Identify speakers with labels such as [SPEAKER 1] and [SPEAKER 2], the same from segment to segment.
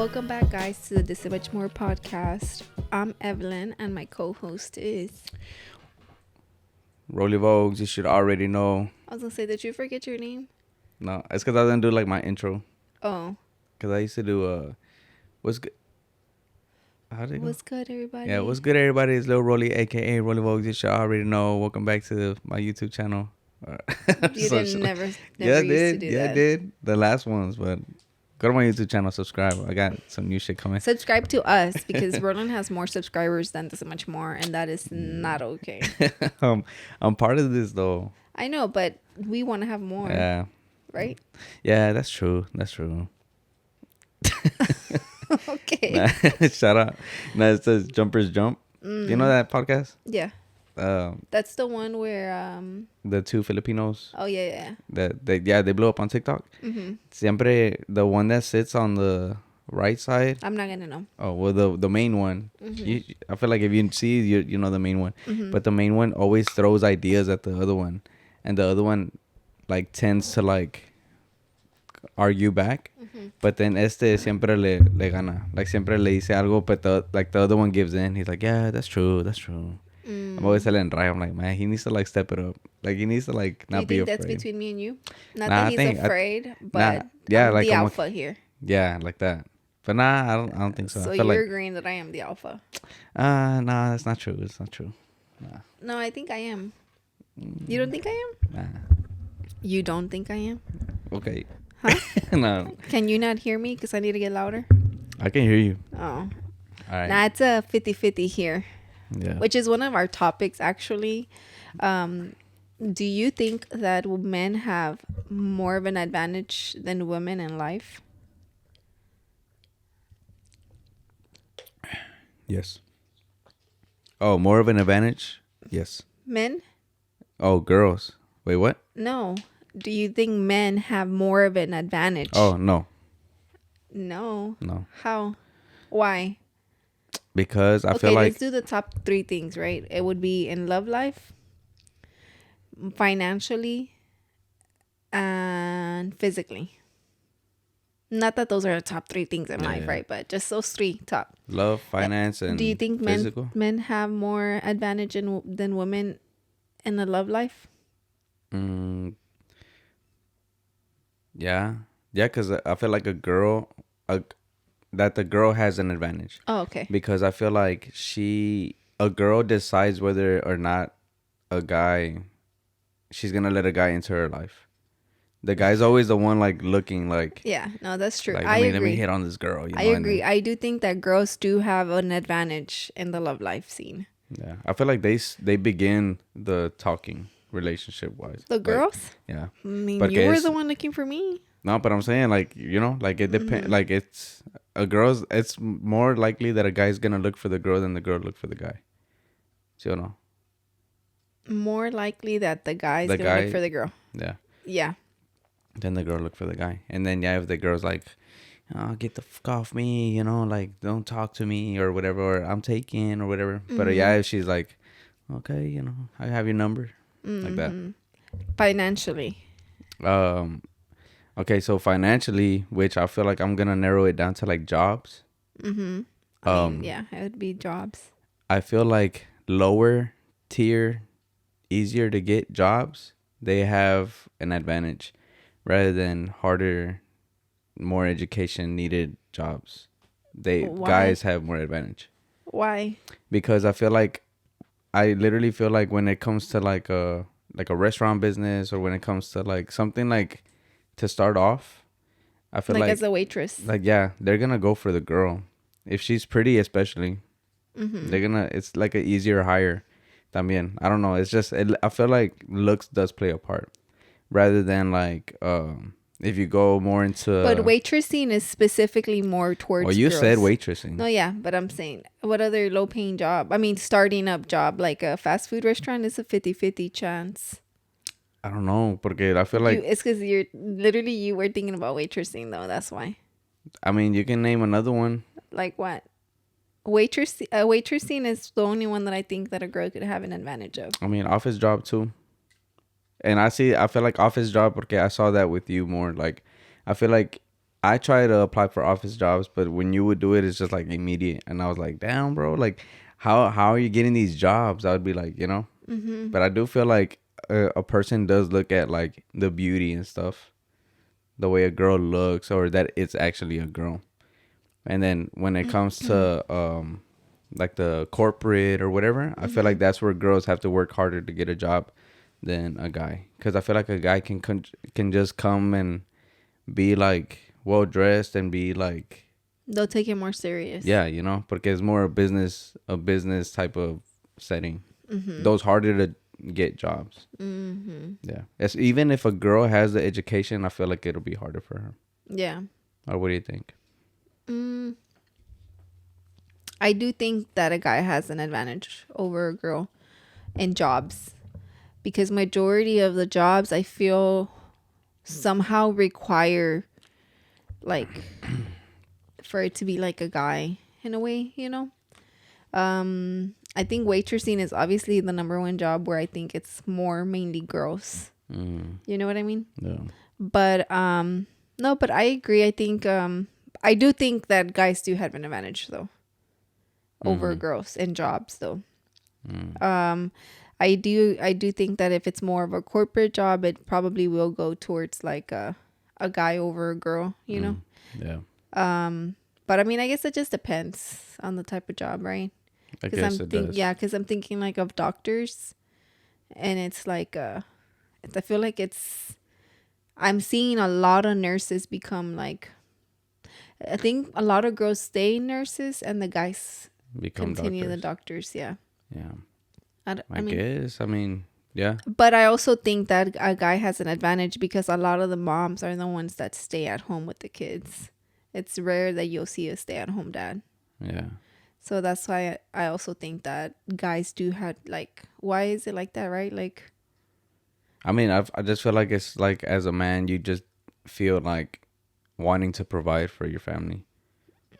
[SPEAKER 1] Welcome back, guys, to the This and Much More podcast. I'm Evelyn, and my co-host is...
[SPEAKER 2] Rollie Vogues, you should already know.
[SPEAKER 1] I was going to say, did you forget your name?
[SPEAKER 2] No, it's because I didn't do, like, my intro.
[SPEAKER 1] Oh.
[SPEAKER 2] Because I used to do, what's good? How did it go?
[SPEAKER 1] What's good, everybody?
[SPEAKER 2] Yeah, what's good, everybody? It's Lil Rollie, a.k.a. Rollie Vogues. You should already know. Welcome back to my YouTube channel.
[SPEAKER 1] You never used to do
[SPEAKER 2] that. I did. The last ones, but... Go to my YouTube channel, subscribe. I got some new shit coming.
[SPEAKER 1] Subscribe to us because Roland has more subscribers than This Much More, and that is not okay.
[SPEAKER 2] I'm part of this though.
[SPEAKER 1] I know, but we want to have more.
[SPEAKER 2] Yeah.
[SPEAKER 1] Right?
[SPEAKER 2] Yeah, that's true.
[SPEAKER 1] Okay.
[SPEAKER 2] Shout out. No, it says Jumpers Jump. You know that podcast?
[SPEAKER 1] Yeah. That's the one where
[SPEAKER 2] the two Filipinos.
[SPEAKER 1] Oh yeah.
[SPEAKER 2] They blew up on TikTok.
[SPEAKER 1] Mm-hmm.
[SPEAKER 2] Siempre the one that sits on the right side.
[SPEAKER 1] I'm not gonna know.
[SPEAKER 2] Oh well, the main one. Mm-hmm. I feel like if you see, you know the main one.
[SPEAKER 1] Mm-hmm.
[SPEAKER 2] But the main one always throws ideas at the other one, and the other one like tends to like argue back. Mm-hmm. But then siempre le gana. Like siempre le dice algo, but the other one gives in. He's like, yeah, that's true. I'm always telling Rai, I'm like, man, he needs to like step it up. Like he needs to like not be afraid.
[SPEAKER 1] Do you think that's between me and you? Not that he's afraid, but
[SPEAKER 2] yeah,
[SPEAKER 1] I'm
[SPEAKER 2] like
[SPEAKER 1] the alpha here.
[SPEAKER 2] Yeah, like that. But I don't think so.
[SPEAKER 1] So you're agreeing that I am the alpha?
[SPEAKER 2] Nah, that's not true. It's not true. Nah.
[SPEAKER 1] No, I think I am. You don't think I am?
[SPEAKER 2] Nah.
[SPEAKER 1] You don't think I am?
[SPEAKER 2] Okay.
[SPEAKER 1] Huh?
[SPEAKER 2] No.
[SPEAKER 1] Can you not hear me? Because I need to get louder.
[SPEAKER 2] I can hear you.
[SPEAKER 1] Oh.
[SPEAKER 2] All right.
[SPEAKER 1] Nah, it's a 50-50 here.
[SPEAKER 2] Yeah.
[SPEAKER 1] Which is one of our topics, actually. Do you think that men have more of an advantage than women in life?
[SPEAKER 2] Yes. Oh, more of an advantage? Yes.
[SPEAKER 1] Men?
[SPEAKER 2] Oh, girls. Wait, what?
[SPEAKER 1] No. Do you think men have more of an advantage?
[SPEAKER 2] Oh, no.
[SPEAKER 1] No.
[SPEAKER 2] How?
[SPEAKER 1] Why?
[SPEAKER 2] Because I feel like...
[SPEAKER 1] let's do the top 3 things, right? It would be in love life, financially, and physically. Not that those are the top 3 things in life, right? But just those 3 top.
[SPEAKER 2] Love, finance, and
[SPEAKER 1] do you think
[SPEAKER 2] physical?
[SPEAKER 1] men have more advantage than women in the love life?
[SPEAKER 2] Yeah, because I feel like the girl has an advantage.
[SPEAKER 1] Oh, okay.
[SPEAKER 2] Because I feel like a girl decides whether or not she's gonna let a guy into her life. The guy's always the one like looking like.
[SPEAKER 1] Yeah, no, that's true.
[SPEAKER 2] Like,
[SPEAKER 1] I agree.
[SPEAKER 2] Let me hit on this girl.
[SPEAKER 1] I agree. I do think that girls do have an advantage in the love life scene.
[SPEAKER 2] Yeah, I feel like they begin the talking relationship wise.
[SPEAKER 1] The girls?
[SPEAKER 2] Yeah.
[SPEAKER 1] I mean, but you were the one looking for me.
[SPEAKER 2] No, but I'm saying like, like it depends. Like it's more likely that a guy's gonna look for the girl than the girl look for the guy. See or no?
[SPEAKER 1] More likely that the guy's gonna look for the girl.
[SPEAKER 2] Yeah.
[SPEAKER 1] Yeah.
[SPEAKER 2] Then the girl look for the guy, and then if the girl's like, "Oh, get the fuck off me," like don't talk to me or whatever, or I'm taken or whatever. But if she's like, "Okay, I have your number," like that.
[SPEAKER 1] Financially.
[SPEAKER 2] Okay, so financially, which I feel like I'm gonna narrow it down to like jobs.
[SPEAKER 1] Mm-hmm. Yeah, it would be jobs.
[SPEAKER 2] I feel like lower tier, easier to get jobs, they have an advantage rather than harder, more education needed jobs. Guys have more advantage.
[SPEAKER 1] Why?
[SPEAKER 2] Because I literally feel like when it comes to like a restaurant business, or when it comes to like something like to start off, I feel like
[SPEAKER 1] as a waitress.
[SPEAKER 2] Like, yeah, they're gonna go for the girl if she's pretty, especially. Mm-hmm. It's like an easier hire. También, I don't know. It's just I feel like looks does play a part, rather than like if you go more into.
[SPEAKER 1] But waitressing is specifically more towards.
[SPEAKER 2] Oh, you
[SPEAKER 1] girls.
[SPEAKER 2] said waitressing.
[SPEAKER 1] No, yeah, but I'm saying what other low paying job? I mean, starting up job like a fast food restaurant is a 50-50 chance.
[SPEAKER 2] I don't know, porque I feel like
[SPEAKER 1] it's because you were thinking about waitressing though. That's why.
[SPEAKER 2] I mean, you can name another one.
[SPEAKER 1] Like what? Waitressing is the only one that I think that a girl could have an advantage of.
[SPEAKER 2] I mean, office job too. And I feel like office job, porque I saw that with you more. Like, I feel like I try to apply for office jobs, but when you would do it, it's just like immediate. And I was like, damn, bro, like how are you getting these jobs? I would be like,
[SPEAKER 1] Mm-hmm.
[SPEAKER 2] but I do feel like a person does look at like the beauty and stuff, the way a girl looks, or that it's actually a girl. And then when it comes to like the corporate or whatever, I feel
[SPEAKER 1] Mm-hmm.
[SPEAKER 2] like that's where girls have to work harder to get a job than a guy. Because I feel like a guy can just come and be like well dressed and be like,
[SPEAKER 1] They'll take it more serious.
[SPEAKER 2] yeah, porque it's more a business type of setting.
[SPEAKER 1] Mm-hmm.
[SPEAKER 2] Those harder to get jobs.
[SPEAKER 1] Mm-hmm.
[SPEAKER 2] Yeah, it's even if a girl has the education, I feel like it'll be harder for her.
[SPEAKER 1] Yeah.
[SPEAKER 2] Or what do you think?
[SPEAKER 1] Mm, I do think that a guy has an advantage over a girl in jobs because majority of the jobs I feel somehow require like for it to be like a guy in a way, you know. I think waitressing is obviously the number one job where I think it's more mainly girls. You know what I mean?
[SPEAKER 2] Yeah.
[SPEAKER 1] But no, but I agree. I think I do think that guys do have an advantage though over girls in jobs though. I do think that if it's more of a corporate job, it probably will go towards like a guy over a girl, you know.
[SPEAKER 2] Yeah.
[SPEAKER 1] But I mean, I guess it just depends on the type of job, right?
[SPEAKER 2] I guess it does.
[SPEAKER 1] Yeah, because I'm thinking like of doctors, and it's like I feel like I'm seeing a lot of nurses become like, I think a lot of girls stay nurses and the guys
[SPEAKER 2] Become
[SPEAKER 1] continue the
[SPEAKER 2] doctors.
[SPEAKER 1] doctors. Yeah.
[SPEAKER 2] Yeah.
[SPEAKER 1] I mean,
[SPEAKER 2] guess. I mean, yeah.
[SPEAKER 1] but I also think that a guy has an advantage because a lot of the moms are the ones that stay at home with the kids. It's rare that you'll see a stay-at-home dad.
[SPEAKER 2] Yeah.
[SPEAKER 1] So that's why I also think that guys do have like, why is it like that, right? Like,
[SPEAKER 2] I mean, I just feel like it's like as a man, you just feel like wanting to provide for your family.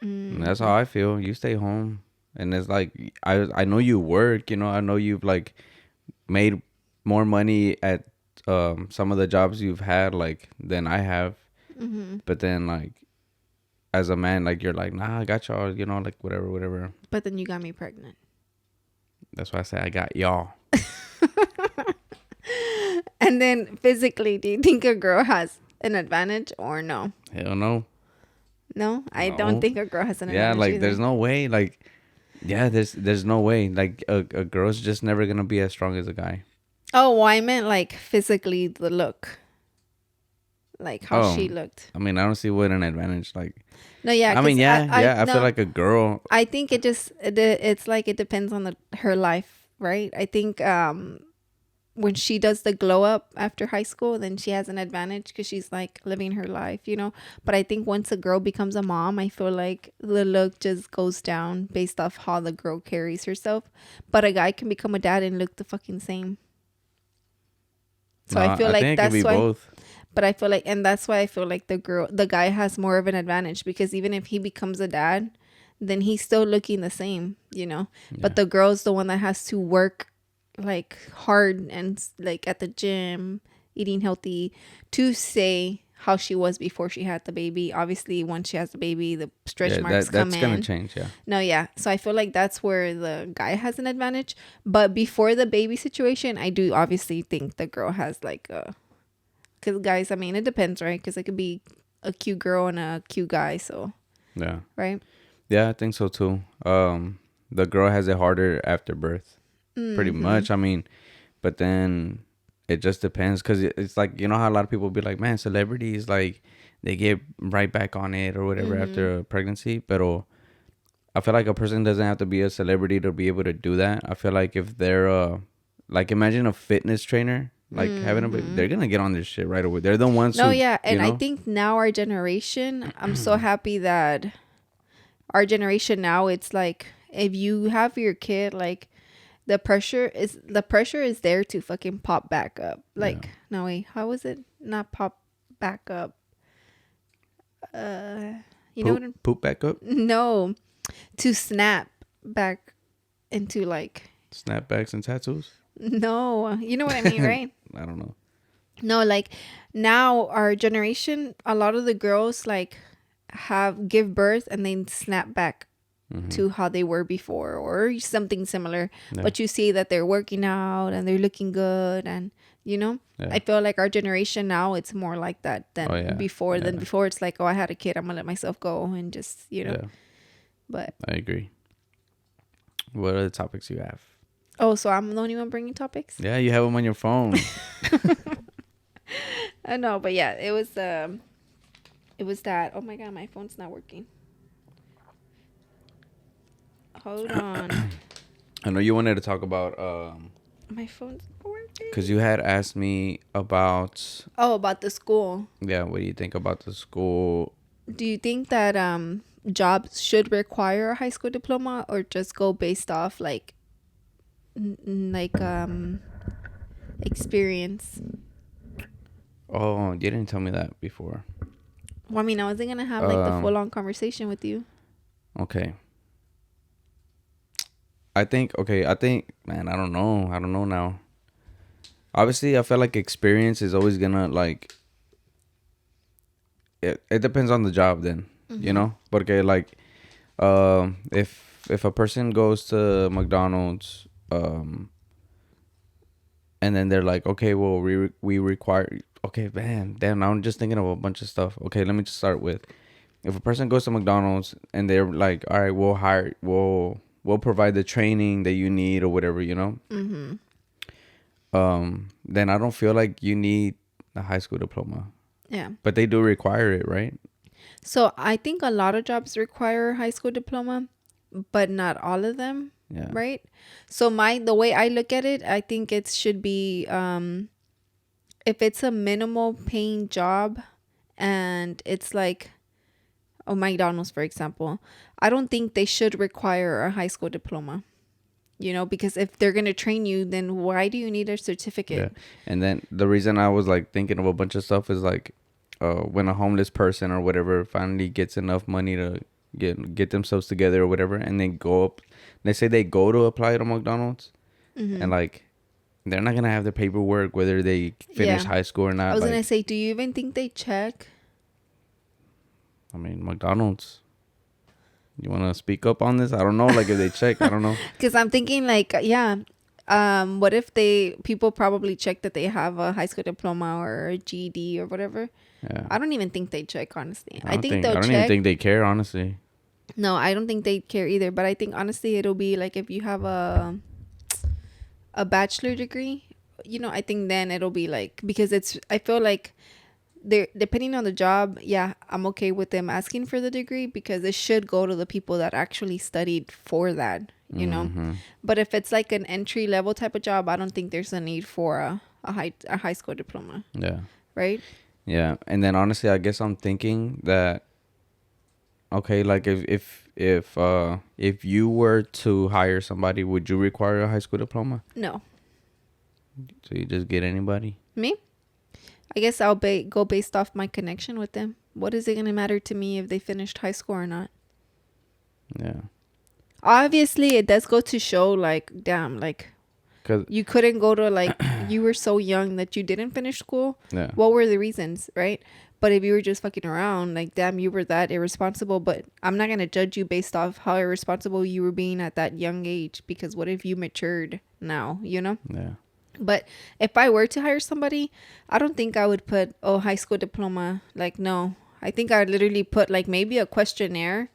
[SPEAKER 2] And that's how I feel. You stay home, and it's like I know you work. I know you've like made more money at some of the jobs you've had like than I have. But then like as a man, like you're like, nah, I got y'all. Like whatever.
[SPEAKER 1] but then you got me pregnant.
[SPEAKER 2] That's why I say I got y'all.
[SPEAKER 1] And then physically, do you think a girl has an advantage or no?
[SPEAKER 2] Hell no.
[SPEAKER 1] No, I
[SPEAKER 2] No.
[SPEAKER 1] don't think a girl has an
[SPEAKER 2] Yeah,
[SPEAKER 1] advantage.
[SPEAKER 2] like
[SPEAKER 1] either.
[SPEAKER 2] there's no way. Like, yeah, there's no way. Like a girl's just never gonna be as strong as a guy.
[SPEAKER 1] Oh, well, I meant like physically the look, like how she looked.
[SPEAKER 2] I mean, I don't see what an advantage like.
[SPEAKER 1] No, yeah.
[SPEAKER 2] I mean,
[SPEAKER 1] 'cause
[SPEAKER 2] I
[SPEAKER 1] no,
[SPEAKER 2] feel like a girl.
[SPEAKER 1] I think it's like it depends on her life, right? I think when she does the glow up after high school, then she has an advantage because she's like living her life, you know. But I think once a girl becomes a mom, I feel like the look just goes down based off how the girl carries herself. But a guy can become a dad and look the fucking same. So I feel like
[SPEAKER 2] think it
[SPEAKER 1] that's
[SPEAKER 2] could be
[SPEAKER 1] why.
[SPEAKER 2] both.
[SPEAKER 1] But I feel like, and that's why I feel like the guy has more of an advantage because even if he becomes a dad, then he's still looking the same, you know.
[SPEAKER 2] Yeah.
[SPEAKER 1] But the girl's the one that has to work like hard and like at the gym, eating healthy to say how she was before she had the baby. Obviously, once she has the baby, the stretch marks come in.
[SPEAKER 2] That's gonna change. Yeah.
[SPEAKER 1] No, yeah. So I feel like that's where the guy has an advantage. But before the baby situation, I do obviously think the girl has like a. Because guys, I mean, it depends, right? Because it could be a cute girl and a cute guy. So.
[SPEAKER 2] Yeah.
[SPEAKER 1] Right.
[SPEAKER 2] Yeah, I think so too. The girl has it harder after birth, pretty much. I mean, but then it just depends because it's like how a lot of people be like, man, celebrities like they get right back on it or whatever after a pregnancy. But I feel like a person doesn't have to be a celebrity to be able to do that. I feel like if they're like imagine a fitness trainer. Like having they're gonna get on this shit right away. They're the ones.
[SPEAKER 1] No,
[SPEAKER 2] who,
[SPEAKER 1] yeah, and I think now our generation, I'm so happy that our generation now, it's like if you have your kid, like the pressure is there to fucking pop back up. Like no wait, how was it? Not pop back up. You know what?
[SPEAKER 2] poop back up.
[SPEAKER 1] No, to snap back into like
[SPEAKER 2] Snapbacks and tattoos.
[SPEAKER 1] no, you know what I mean, right?
[SPEAKER 2] I don't know.
[SPEAKER 1] No, like now our generation, a lot of the girls like give birth and then snap back
[SPEAKER 2] Mm-hmm.
[SPEAKER 1] to how they were before or something similar.
[SPEAKER 2] Yeah.
[SPEAKER 1] But you see that they're working out and they're looking good, and
[SPEAKER 2] Yeah.
[SPEAKER 1] I feel like our generation now, it's more like that than
[SPEAKER 2] Oh, yeah.
[SPEAKER 1] before.
[SPEAKER 2] Yeah.
[SPEAKER 1] Than before, it's like, oh, I had a kid, I'm gonna let myself go and just
[SPEAKER 2] Yeah.
[SPEAKER 1] But
[SPEAKER 2] I agree. What are the topics you have?
[SPEAKER 1] oh, so I'm the only one bringing topics?
[SPEAKER 2] Yeah, you have them on your phone.
[SPEAKER 1] I know, but yeah, it was that. Oh my god, my phone's not working. Hold on.
[SPEAKER 2] I know you wanted to talk about
[SPEAKER 1] My phone's not working.
[SPEAKER 2] because you had asked me about
[SPEAKER 1] About the school.
[SPEAKER 2] what do you think about the school?
[SPEAKER 1] Do you think that jobs should require a high school diploma or just go based off like experience?
[SPEAKER 2] Oh, you didn't tell me that before.
[SPEAKER 1] Well, I mean, I wasn't gonna have like the full on conversation with you.
[SPEAKER 2] Okay. I think, man, I don't know now. Obviously, I feel like experience is always gonna, like, it depends on the job then, you know? Porque, like, if a person goes to McDonald's, and then they're like, okay, well, we require, okay, man, damn, now I'm just thinking of a bunch of stuff. Okay, let me just start with, if a person goes to McDonald's and they're like, all right, we'll provide the training that you need or whatever, you know? Then I don't feel like you need a high school diploma.
[SPEAKER 1] Yeah.
[SPEAKER 2] But they do require it, right?
[SPEAKER 1] So I think a lot of jobs require a high school diploma, but not all of them.
[SPEAKER 2] Yeah.
[SPEAKER 1] Right. So the way I look at it, I think it should be if it's a minimal paying job and it's like McDonald's, for example, I don't think they should require a high school diploma. Because if they're going to train you, then why do you need a certificate?
[SPEAKER 2] Yeah. And then the reason I was like thinking of a bunch of stuff is like when a homeless person or whatever finally gets enough money to get themselves together or whatever, and they go up, let's say they go to apply to McDonald's, and like they're not going to have the paperwork whether they finish high school or not.
[SPEAKER 1] I was
[SPEAKER 2] like,
[SPEAKER 1] going to say, do you even think they check?
[SPEAKER 2] I mean, McDonald's. You want to speak up on this? I don't know. Like if they check, I don't know.
[SPEAKER 1] Because I'm thinking like, what if people probably check that they have a high school diploma or a GED or whatever?
[SPEAKER 2] Yeah.
[SPEAKER 1] I don't even think they check, honestly.
[SPEAKER 2] I don't
[SPEAKER 1] they'll check.
[SPEAKER 2] even think they care, honestly.
[SPEAKER 1] No, I don't think they care either. But I think honestly, it'll be like if you have a bachelor degree, I think then it'll be like, because I feel like depending on the job, I'm okay with them asking for the degree because it should go to the people that actually studied for that, know. But if it's like an entry level type of job, I don't think there's a need for a high school diploma.
[SPEAKER 2] Yeah.
[SPEAKER 1] Right?
[SPEAKER 2] Yeah. And then honestly, I guess I'm thinking that, okay, like if you were to hire somebody, would you require a high school diploma?
[SPEAKER 1] No.
[SPEAKER 2] So you just get anybody?
[SPEAKER 1] Me? I guess I'll go based off my connection with them. What is it going to matter to me if they finished high school or not?
[SPEAKER 2] Yeah.
[SPEAKER 1] Obviously, it does go to show, like, damn, like,
[SPEAKER 2] Cause
[SPEAKER 1] you couldn't go to, like, you were so young that you didn't finish school.
[SPEAKER 2] Yeah.
[SPEAKER 1] What were the reasons, right? But if you were just fucking around, like, damn, you were that irresponsible. But I'm not going to judge you based off how irresponsible you were being at that young age. Because what if you matured now,
[SPEAKER 2] Yeah.
[SPEAKER 1] But if I were to hire somebody, I don't think I would put, high school diploma. Like, no. I think I'd literally put, like, maybe a questionnaire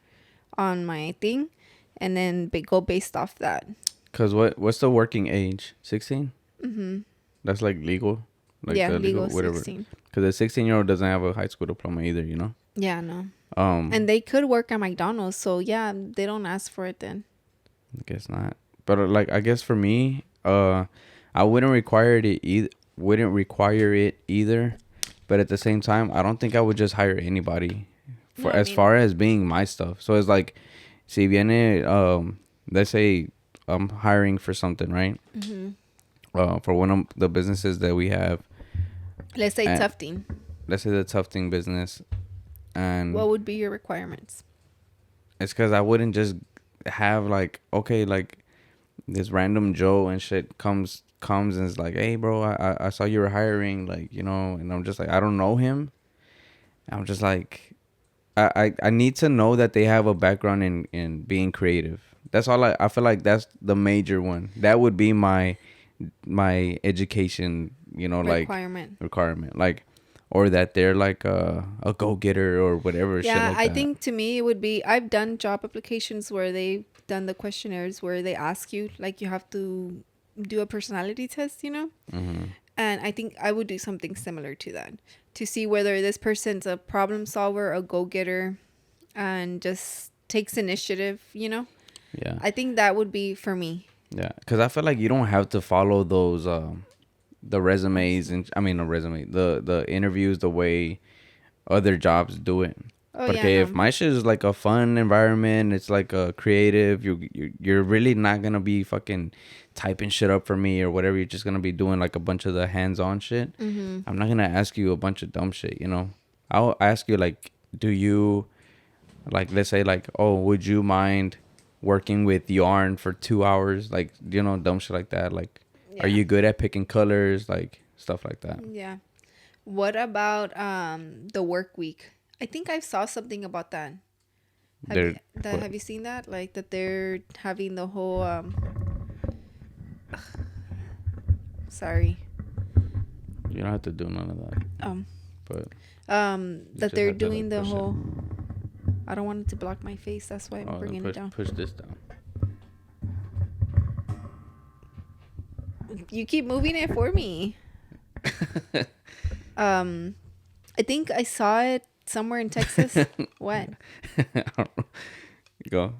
[SPEAKER 1] on my thing and then go based off that.
[SPEAKER 2] Because what's the working age? 16? Mm-hmm. That's, like, legal? Like
[SPEAKER 1] legal
[SPEAKER 2] whatever.
[SPEAKER 1] 16.
[SPEAKER 2] Because a 16-year-old doesn't have a high school diploma either, you know?
[SPEAKER 1] Yeah, no.
[SPEAKER 2] And
[SPEAKER 1] they could work at McDonald's. So, yeah, they don't ask for it then.
[SPEAKER 2] I guess not. But, like, I guess for me, I wouldn't require it either, but at the same time, I don't think I would just hire anybody far as being my stuff. So it's like, si viene, let's say I'm hiring for something, right? Mm-hmm. For one of the businesses that we have.
[SPEAKER 1] Let's say Tufting.
[SPEAKER 2] Let's say the Tufting business, and
[SPEAKER 1] what would be your requirements?
[SPEAKER 2] It's because I wouldn't just have like, okay, like this random Joe and shit comes and is like, hey bro, I saw you were hiring, like, you know, and I'm just like, I don't know him. I'm just like, I need to know that they have a background in being creative. That's all I feel like that's the major one. That would be my education, like
[SPEAKER 1] Requirement.
[SPEAKER 2] requirement. Like or that they're like a go-getter or whatever shit
[SPEAKER 1] Yeah,
[SPEAKER 2] like
[SPEAKER 1] I
[SPEAKER 2] that.
[SPEAKER 1] think to me it would be, I've done job applications where they've done the questionnaires where they ask you, like, you have to do a personality test,
[SPEAKER 2] Mhm.
[SPEAKER 1] And I think I would do something similar to that to see whether this person's a problem solver, a go-getter, and just takes initiative.
[SPEAKER 2] Yeah.
[SPEAKER 1] I think that would be for me.
[SPEAKER 2] Yeah, cuz I feel like you don't have to follow those the resumes and I mean, a resume, the interviews the way other jobs do it.
[SPEAKER 1] Oh,
[SPEAKER 2] Porque
[SPEAKER 1] yeah,
[SPEAKER 2] if
[SPEAKER 1] no.
[SPEAKER 2] my shit is like a fun environment, it's like a creative. You're really not gonna be fucking typing shit up for me or whatever. You're just gonna be doing like a bunch of the hands-on shit.
[SPEAKER 1] Mm-hmm.
[SPEAKER 2] I'm not gonna ask you a bunch of dumb shit. I'll ask you like, do you like, let's say like, oh, would you mind working with yarn for 2 hours? Like, dumb shit like that. Like, are
[SPEAKER 1] Yeah.
[SPEAKER 2] you good at picking colors? Like stuff like that.
[SPEAKER 1] Yeah. What about the work week? I think I saw something about that.
[SPEAKER 2] They're what?
[SPEAKER 1] Have you seen that? Like that they're having the whole sorry.
[SPEAKER 2] You don't have to do none of that.
[SPEAKER 1] Um
[SPEAKER 2] But you
[SPEAKER 1] that
[SPEAKER 2] just
[SPEAKER 1] they're
[SPEAKER 2] have to like
[SPEAKER 1] doing the
[SPEAKER 2] push it.
[SPEAKER 1] whole, I don't want it to block my face, that's why I'm
[SPEAKER 2] Oh, then
[SPEAKER 1] bringing it down.
[SPEAKER 2] push this down.
[SPEAKER 1] You keep moving it for me. I think I saw it somewhere in Texas. What?
[SPEAKER 2] I don't know. Go.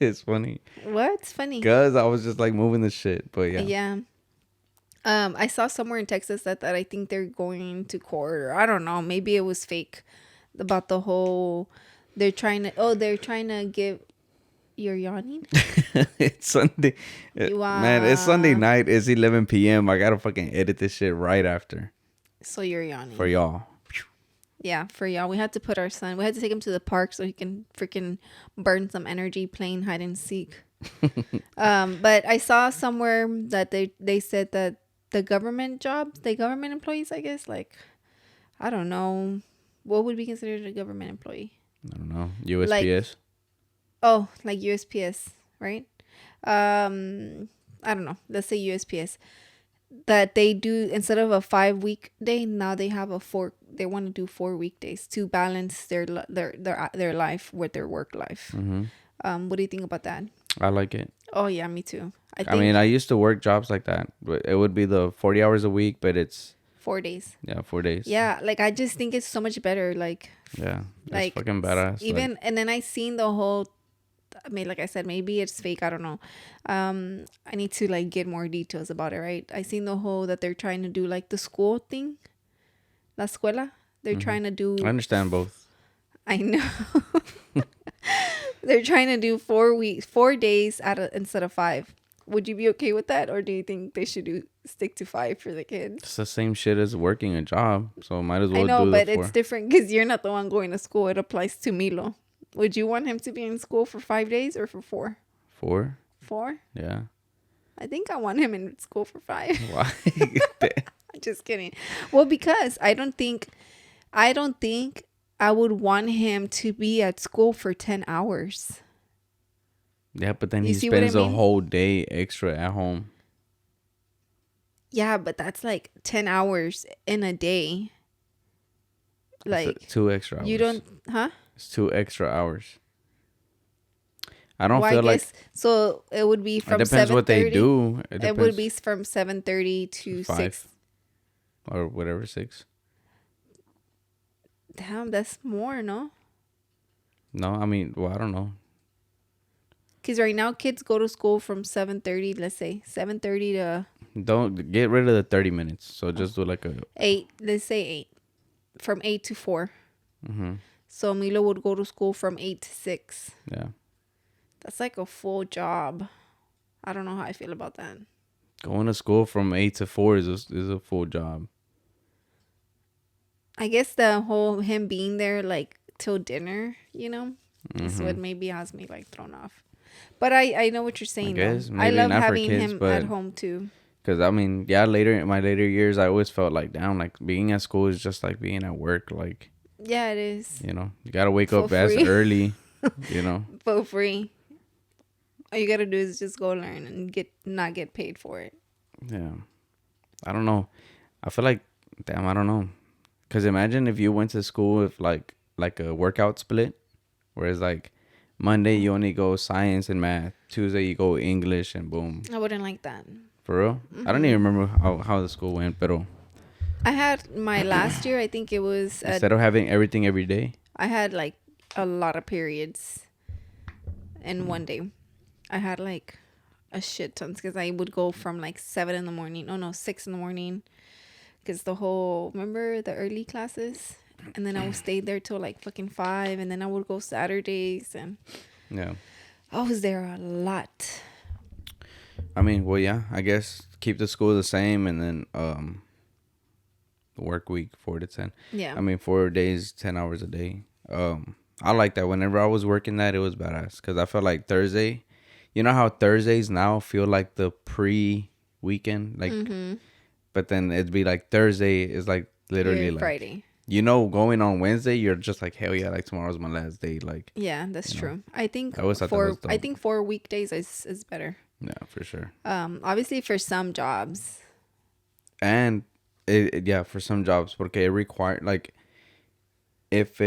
[SPEAKER 2] It's funny.
[SPEAKER 1] What's funny?
[SPEAKER 2] Cause I was just like moving the shit, but yeah.
[SPEAKER 1] Yeah. I saw somewhere in Texas that I think they're going to court, or I don't know, maybe it was fake, about the whole, they're trying to give, you're yawning?
[SPEAKER 2] It's Sunday. Man, it's Sunday night. It's 11 p.m. I gotta fucking edit this shit right after
[SPEAKER 1] So you're yawning.
[SPEAKER 2] for y'all.
[SPEAKER 1] Yeah, for y'all. We had to take him to the park so he can freaking burn some energy playing hide and seek. But I saw somewhere that they said that the government employees, I guess, like, I don't know, what would be considered a government employee?
[SPEAKER 2] I don't know. USPS.
[SPEAKER 1] Like USPS, right? I don't know. Let's say USPS. That they do, instead of a 5 week day, now they have they want to do 4 weekdays to balance their life with their work life.
[SPEAKER 2] Mm-hmm.
[SPEAKER 1] What do you think about that?
[SPEAKER 2] I like it.
[SPEAKER 1] Oh yeah, me too.
[SPEAKER 2] I mean, I used to work jobs like that, but it would be the 40 hours a week, but it's
[SPEAKER 1] 4 days.
[SPEAKER 2] yeah, 4 days.
[SPEAKER 1] Yeah, like I just think it's so much better. Like,
[SPEAKER 2] Yeah, it's
[SPEAKER 1] like
[SPEAKER 2] fucking badass.
[SPEAKER 1] even, and then I seen the whole. I mean, like I said, maybe it's fake. I don't know. I need to like get more details about it, right? I seen the whole that they're trying to do like the school thing, la escuela. They're trying to do.
[SPEAKER 2] I understand both.
[SPEAKER 1] I know. They're trying to do 4 days instead of 5. Would you be okay with that, or do you think they should stick to 5 for the kids?
[SPEAKER 2] It's the same shit as working a job, so might as well
[SPEAKER 1] I know,
[SPEAKER 2] do
[SPEAKER 1] but
[SPEAKER 2] the 4.
[SPEAKER 1] it's different because you're not the one going to school. It applies to Milo. Would you want him to be in school for 5 days or for 4?
[SPEAKER 2] 4?
[SPEAKER 1] 4?
[SPEAKER 2] Yeah.
[SPEAKER 1] I think I want him in school for 5.
[SPEAKER 2] Why?
[SPEAKER 1] Just kidding. Well, because I don't think I would want him to be at school for 10 hours.
[SPEAKER 2] Yeah, but then
[SPEAKER 1] You
[SPEAKER 2] he
[SPEAKER 1] see what I
[SPEAKER 2] spends a
[SPEAKER 1] mean?
[SPEAKER 2] whole day extra at home.
[SPEAKER 1] Yeah, but that's like 10 hours in a day. Like,
[SPEAKER 2] It's 2 extra hours.
[SPEAKER 1] you don't, huh?
[SPEAKER 2] It's 2 extra hours. I don't
[SPEAKER 1] Well,
[SPEAKER 2] feel
[SPEAKER 1] I
[SPEAKER 2] like
[SPEAKER 1] guess, so it would be
[SPEAKER 2] it
[SPEAKER 1] from
[SPEAKER 2] depends what they
[SPEAKER 1] 7:30.
[SPEAKER 2] do.
[SPEAKER 1] It would be from 7:30 to
[SPEAKER 2] 5
[SPEAKER 1] 6.
[SPEAKER 2] or whatever 6.
[SPEAKER 1] Damn, that's more, no?
[SPEAKER 2] No, I mean, well, I don't know.
[SPEAKER 1] Because right now kids go to school from 7:30, let's say 7:30 to
[SPEAKER 2] Don't get rid of the 30 minutes. So just do like a
[SPEAKER 1] 8. Let's say 8. From 8 to 4.
[SPEAKER 2] mm-hmm.
[SPEAKER 1] So Milo would go to school from 8 to 6.
[SPEAKER 2] Yeah.
[SPEAKER 1] That's like a full job. I don't know how I feel about that.
[SPEAKER 2] Going to school from 8 to 4 is a full job.
[SPEAKER 1] I guess the whole him being there like till dinner, is
[SPEAKER 2] Mm-hmm.
[SPEAKER 1] what maybe has me like thrown off. But I know what you're saying.
[SPEAKER 2] I guess,
[SPEAKER 1] though.
[SPEAKER 2] maybe
[SPEAKER 1] I love
[SPEAKER 2] not for
[SPEAKER 1] having
[SPEAKER 2] kids,
[SPEAKER 1] him
[SPEAKER 2] but-
[SPEAKER 1] at home too.
[SPEAKER 2] Because, I mean, yeah, later in my later years, I always felt like, damn, like being at school is just like being at work. Like,
[SPEAKER 1] Yeah, it is.
[SPEAKER 2] You know, you gotta wake
[SPEAKER 1] For
[SPEAKER 2] up as
[SPEAKER 1] free.
[SPEAKER 2] early. You know.
[SPEAKER 1] For free. All you gotta do is just go learn and not get paid for it.
[SPEAKER 2] Yeah. I don't know. I feel like, damn, I don't know. Cause imagine if you went to school with like a workout split, whereas like Monday you only go science and math, Tuesday you go English and boom.
[SPEAKER 1] I wouldn't like that.
[SPEAKER 2] For real? I don't even remember how the school went, but
[SPEAKER 1] I had my last year, I think it was,
[SPEAKER 2] instead of having everything every day.
[SPEAKER 1] I had like a lot of periods in one day. I had like a shit ton because I would go from like 7 in the morning. Oh no, 6 in the morning. Because remember the early classes? And then I would stay there till like fucking 5. And then I would go Saturdays. And
[SPEAKER 2] Yeah.
[SPEAKER 1] I was there a lot.
[SPEAKER 2] I mean, well, yeah, I guess keep the school the same and then the work week 4 to 10.
[SPEAKER 1] Yeah.
[SPEAKER 2] I mean, 4 days, 10 hours a day. I like that. Whenever I was working that, it was badass because I felt like Thursday. You know how Thursdays now feel like the pre-weekend, like, but then it'd be like Thursday is like literally
[SPEAKER 1] Your
[SPEAKER 2] like
[SPEAKER 1] Friday.
[SPEAKER 2] You know, going on Wednesday, you're just like, hell yeah, like tomorrow's my last day. Like,
[SPEAKER 1] Yeah, that's true. I think
[SPEAKER 2] I always thought that was dope.
[SPEAKER 1] I think 4 weekdays is better.
[SPEAKER 2] Yeah, for sure.
[SPEAKER 1] Obviously for some jobs.
[SPEAKER 2] And yeah, for some jobs, porque it require like if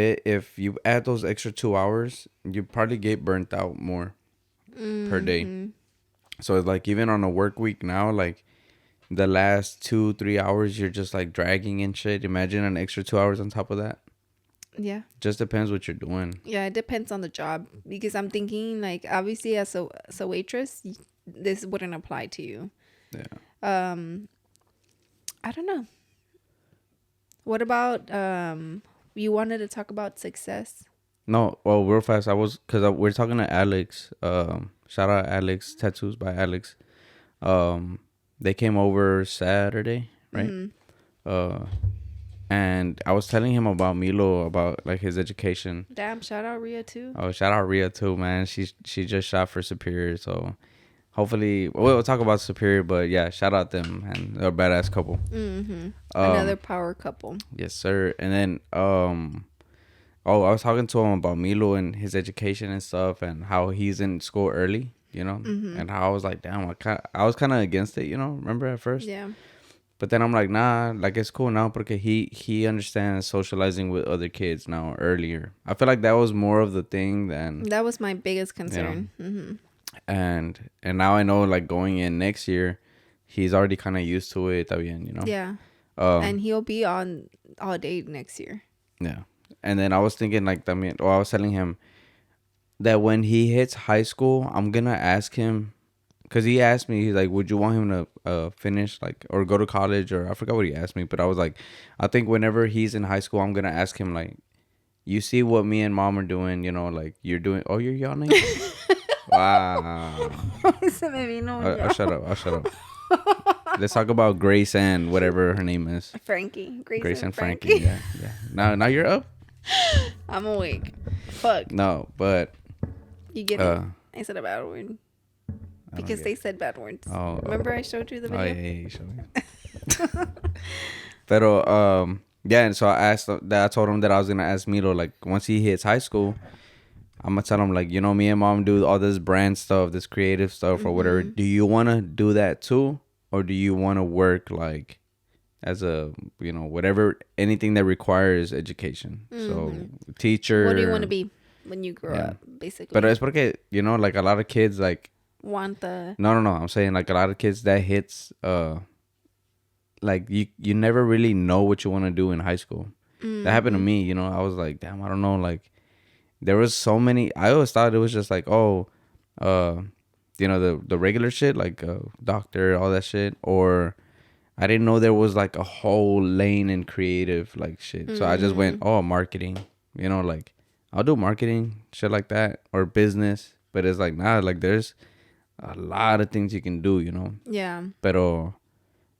[SPEAKER 2] you add those extra 2 hours, you probably get burnt out more per day. So it's like even on a work week now, like the last 2-3 hours, you're just like dragging and shit. Imagine an extra 2 hours on top of that.
[SPEAKER 1] Yeah.
[SPEAKER 2] Just depends what you're doing.
[SPEAKER 1] Yeah, it depends on the job because I'm thinking like obviously as a waitress, this wouldn't apply to you.
[SPEAKER 2] Yeah.
[SPEAKER 1] I don't know. What about you wanted to talk about success?
[SPEAKER 2] No, well, real fast. We're talking to Alex. Shout out Alex, Tattoos by Alex. They came over Saturday, right? And I was telling him about Milo, about like his education.
[SPEAKER 1] Damn, shout out Ria too.
[SPEAKER 2] Oh, shout out Ria too, man. She just shot for Superior, so hopefully we'll talk about Superior, but yeah, shout out them, man. They're a badass couple.
[SPEAKER 1] Another power couple.
[SPEAKER 2] Yes, sir. And then I was talking to him about Milo and his education and stuff, and how he's in school early, you know, and how I was like, damn, I was kind of against it, you know. Remember at first?
[SPEAKER 1] Yeah.
[SPEAKER 2] But then I'm like, nah, like it's cool now because he understands socializing with other kids now earlier. I feel like that was more of the thing than
[SPEAKER 1] That was my biggest concern.
[SPEAKER 2] You know? And now I know, like going in next year, he's already kind of used to it. Está bien, you know.
[SPEAKER 1] Yeah. And he'll be on all day next year.
[SPEAKER 2] Yeah. And then I was thinking like, I was telling him that when he hits high school, I'm gonna ask him. Because he asked me, he's like, would you want him to finish, like, or go to college, or I forgot what he asked me, but I was like, I think whenever he's in high school, I'm going to ask him, like, you see what me and mom are doing, you know, like, you're doing, oh, you're yawning? Wow. I'll shut up. Let's talk about Grace and whatever her name is.
[SPEAKER 1] Frankie.
[SPEAKER 2] Grace and Frankie. Yeah. Now you're up?
[SPEAKER 1] I'm awake. Fuck.
[SPEAKER 2] No, but.
[SPEAKER 1] You get it? I said a bad word. Because they said bad words.
[SPEAKER 2] Oh,
[SPEAKER 1] remember I showed you the video?
[SPEAKER 2] Oh, yeah, you showed me. Pero, yeah, and so I told him that I was going to ask Milo, like, once he hits high school, I'm going to tell him, like, you know, me and mom do all this brand stuff, this creative stuff or whatever. Do you want to do that too? Or do you want to work, like, as a, you know, whatever, anything that requires education? So, teacher.
[SPEAKER 1] What do you want to be when you grow up, basically?
[SPEAKER 2] But it's porque, you know, like, a lot of kids, like,
[SPEAKER 1] want the
[SPEAKER 2] no I'm saying like a lot of kids that hits like you never really know what you want to do in high school. That happened to me, you know. I was like, damn, I don't know, like there was so many. I always thought it was just like, oh, you know, the regular shit, like doctor, all that shit, or I didn't know there was like a whole lane in creative like shit. So I just went, oh, marketing, you know, like I'll do marketing, shit like that, or business. But it's like, nah, like there's a lot of things you can do, you know.
[SPEAKER 1] Yeah.
[SPEAKER 2] Pero,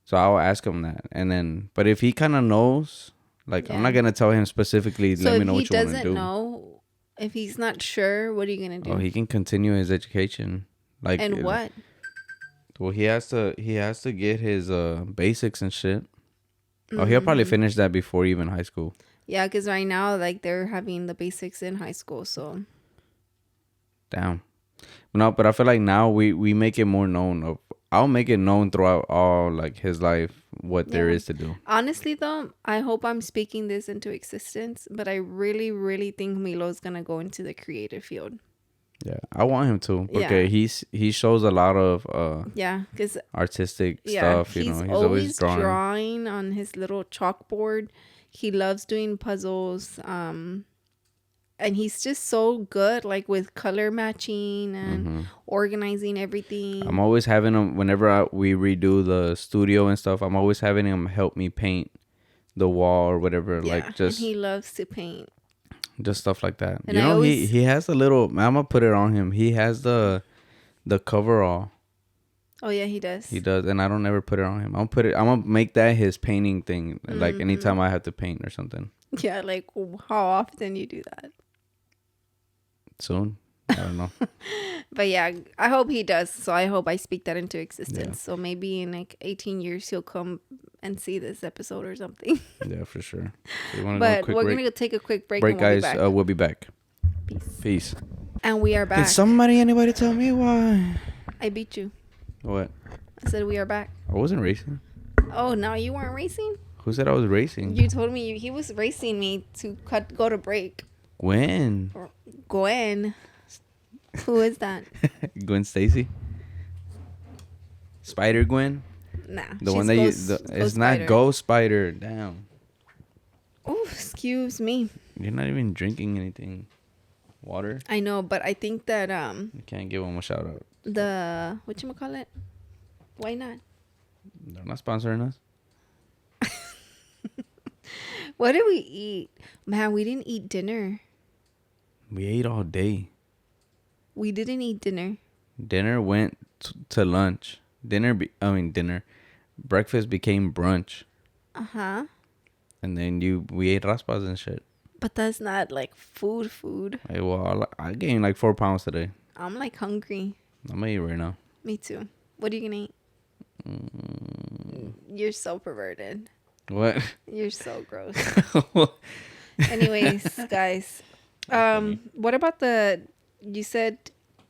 [SPEAKER 2] so I'll ask him that, and then, but if he kind of knows, like, I'm not gonna tell him specifically. So let me know what you want to do.
[SPEAKER 1] If he doesn't know, if he's not sure, what are you gonna do?
[SPEAKER 2] Oh, he can continue his education, like.
[SPEAKER 1] And what?
[SPEAKER 2] Well, he has to get his basics and shit. Oh, he'll probably finish that before even high school.
[SPEAKER 1] Yeah, because right now, like, they're having the basics in high school, so.
[SPEAKER 2] Damn. No, but I feel like now we make it more known. I'll make it known throughout all like his life what there
[SPEAKER 1] Yeah.
[SPEAKER 2] is to do.
[SPEAKER 1] Honestly, though, I hope I'm speaking this into existence, but I really, really think Milo's gonna go into the creative field.
[SPEAKER 2] Yeah, I want him to.
[SPEAKER 1] Yeah.
[SPEAKER 2] Okay, he shows a lot of
[SPEAKER 1] Yeah, because
[SPEAKER 2] artistic
[SPEAKER 1] yeah,
[SPEAKER 2] stuff.
[SPEAKER 1] he's
[SPEAKER 2] He's always
[SPEAKER 1] always
[SPEAKER 2] drawing.
[SPEAKER 1] drawing on his little chalkboard. He loves doing puzzles. And he's just so good, like with color matching and organizing everything.
[SPEAKER 2] I'm always having him whenever we redo the studio and stuff. I'm always having him help me paint the wall or whatever.
[SPEAKER 1] Yeah,
[SPEAKER 2] Like just
[SPEAKER 1] and he loves to paint.
[SPEAKER 2] Just stuff like that.
[SPEAKER 1] And
[SPEAKER 2] you
[SPEAKER 1] I
[SPEAKER 2] know,
[SPEAKER 1] always-
[SPEAKER 2] he has a little. I'm gonna put it on him. He has the coverall.
[SPEAKER 1] Oh yeah, he does.
[SPEAKER 2] He does, and I don't ever put it on him. I'm gonna make that his painting thing. Like anytime I have to paint or something.
[SPEAKER 1] Yeah, like how often you do that?
[SPEAKER 2] Soon, I don't know.
[SPEAKER 1] But yeah, I hope he does. So I hope I speak that into existence.
[SPEAKER 2] Yeah.
[SPEAKER 1] So maybe in like 18 years he'll come and see this episode or something.
[SPEAKER 2] Yeah, for sure. So you wanna go
[SPEAKER 1] But
[SPEAKER 2] quick
[SPEAKER 1] we're
[SPEAKER 2] break?
[SPEAKER 1] gonna take a quick break.
[SPEAKER 2] Break,
[SPEAKER 1] and we'll
[SPEAKER 2] guys.
[SPEAKER 1] Be back.
[SPEAKER 2] We'll be back.
[SPEAKER 1] Peace.
[SPEAKER 2] Peace.
[SPEAKER 1] And we are back.
[SPEAKER 2] Can anybody tell me why?
[SPEAKER 1] I beat you.
[SPEAKER 2] What?
[SPEAKER 1] I said we are back.
[SPEAKER 2] I wasn't racing.
[SPEAKER 1] Oh, no, you weren't racing?
[SPEAKER 2] Who said I was racing?
[SPEAKER 1] You told me he was racing me to go to break.
[SPEAKER 2] Gwen.
[SPEAKER 1] Gwen. Who is that?
[SPEAKER 2] Gwen Stacy. Spider Gwen.
[SPEAKER 1] Nah.
[SPEAKER 2] The one that it's not Ghost Spider. Damn.
[SPEAKER 1] Oh, excuse me.
[SPEAKER 2] You're not even drinking anything. Water.
[SPEAKER 1] I know, but I think that
[SPEAKER 2] You can't give them a shout out.
[SPEAKER 1] the whatchamacallit? Why not?
[SPEAKER 2] They're not sponsoring us.
[SPEAKER 1] What did we eat? Man, we didn't eat dinner.
[SPEAKER 2] We ate all day.
[SPEAKER 1] We didn't eat dinner.
[SPEAKER 2] Dinner went to lunch. Dinner. Breakfast became brunch.
[SPEAKER 1] Uh-huh.
[SPEAKER 2] And then we ate raspas and shit.
[SPEAKER 1] But that's not like food.
[SPEAKER 2] Hey, well, I gained like 4 pounds today.
[SPEAKER 1] I'm like hungry.
[SPEAKER 2] I'm gonna eat right now.
[SPEAKER 1] Me too. What are you gonna eat? You're so perverted.
[SPEAKER 2] What?
[SPEAKER 1] You're so gross. Anyways, guys. What about you said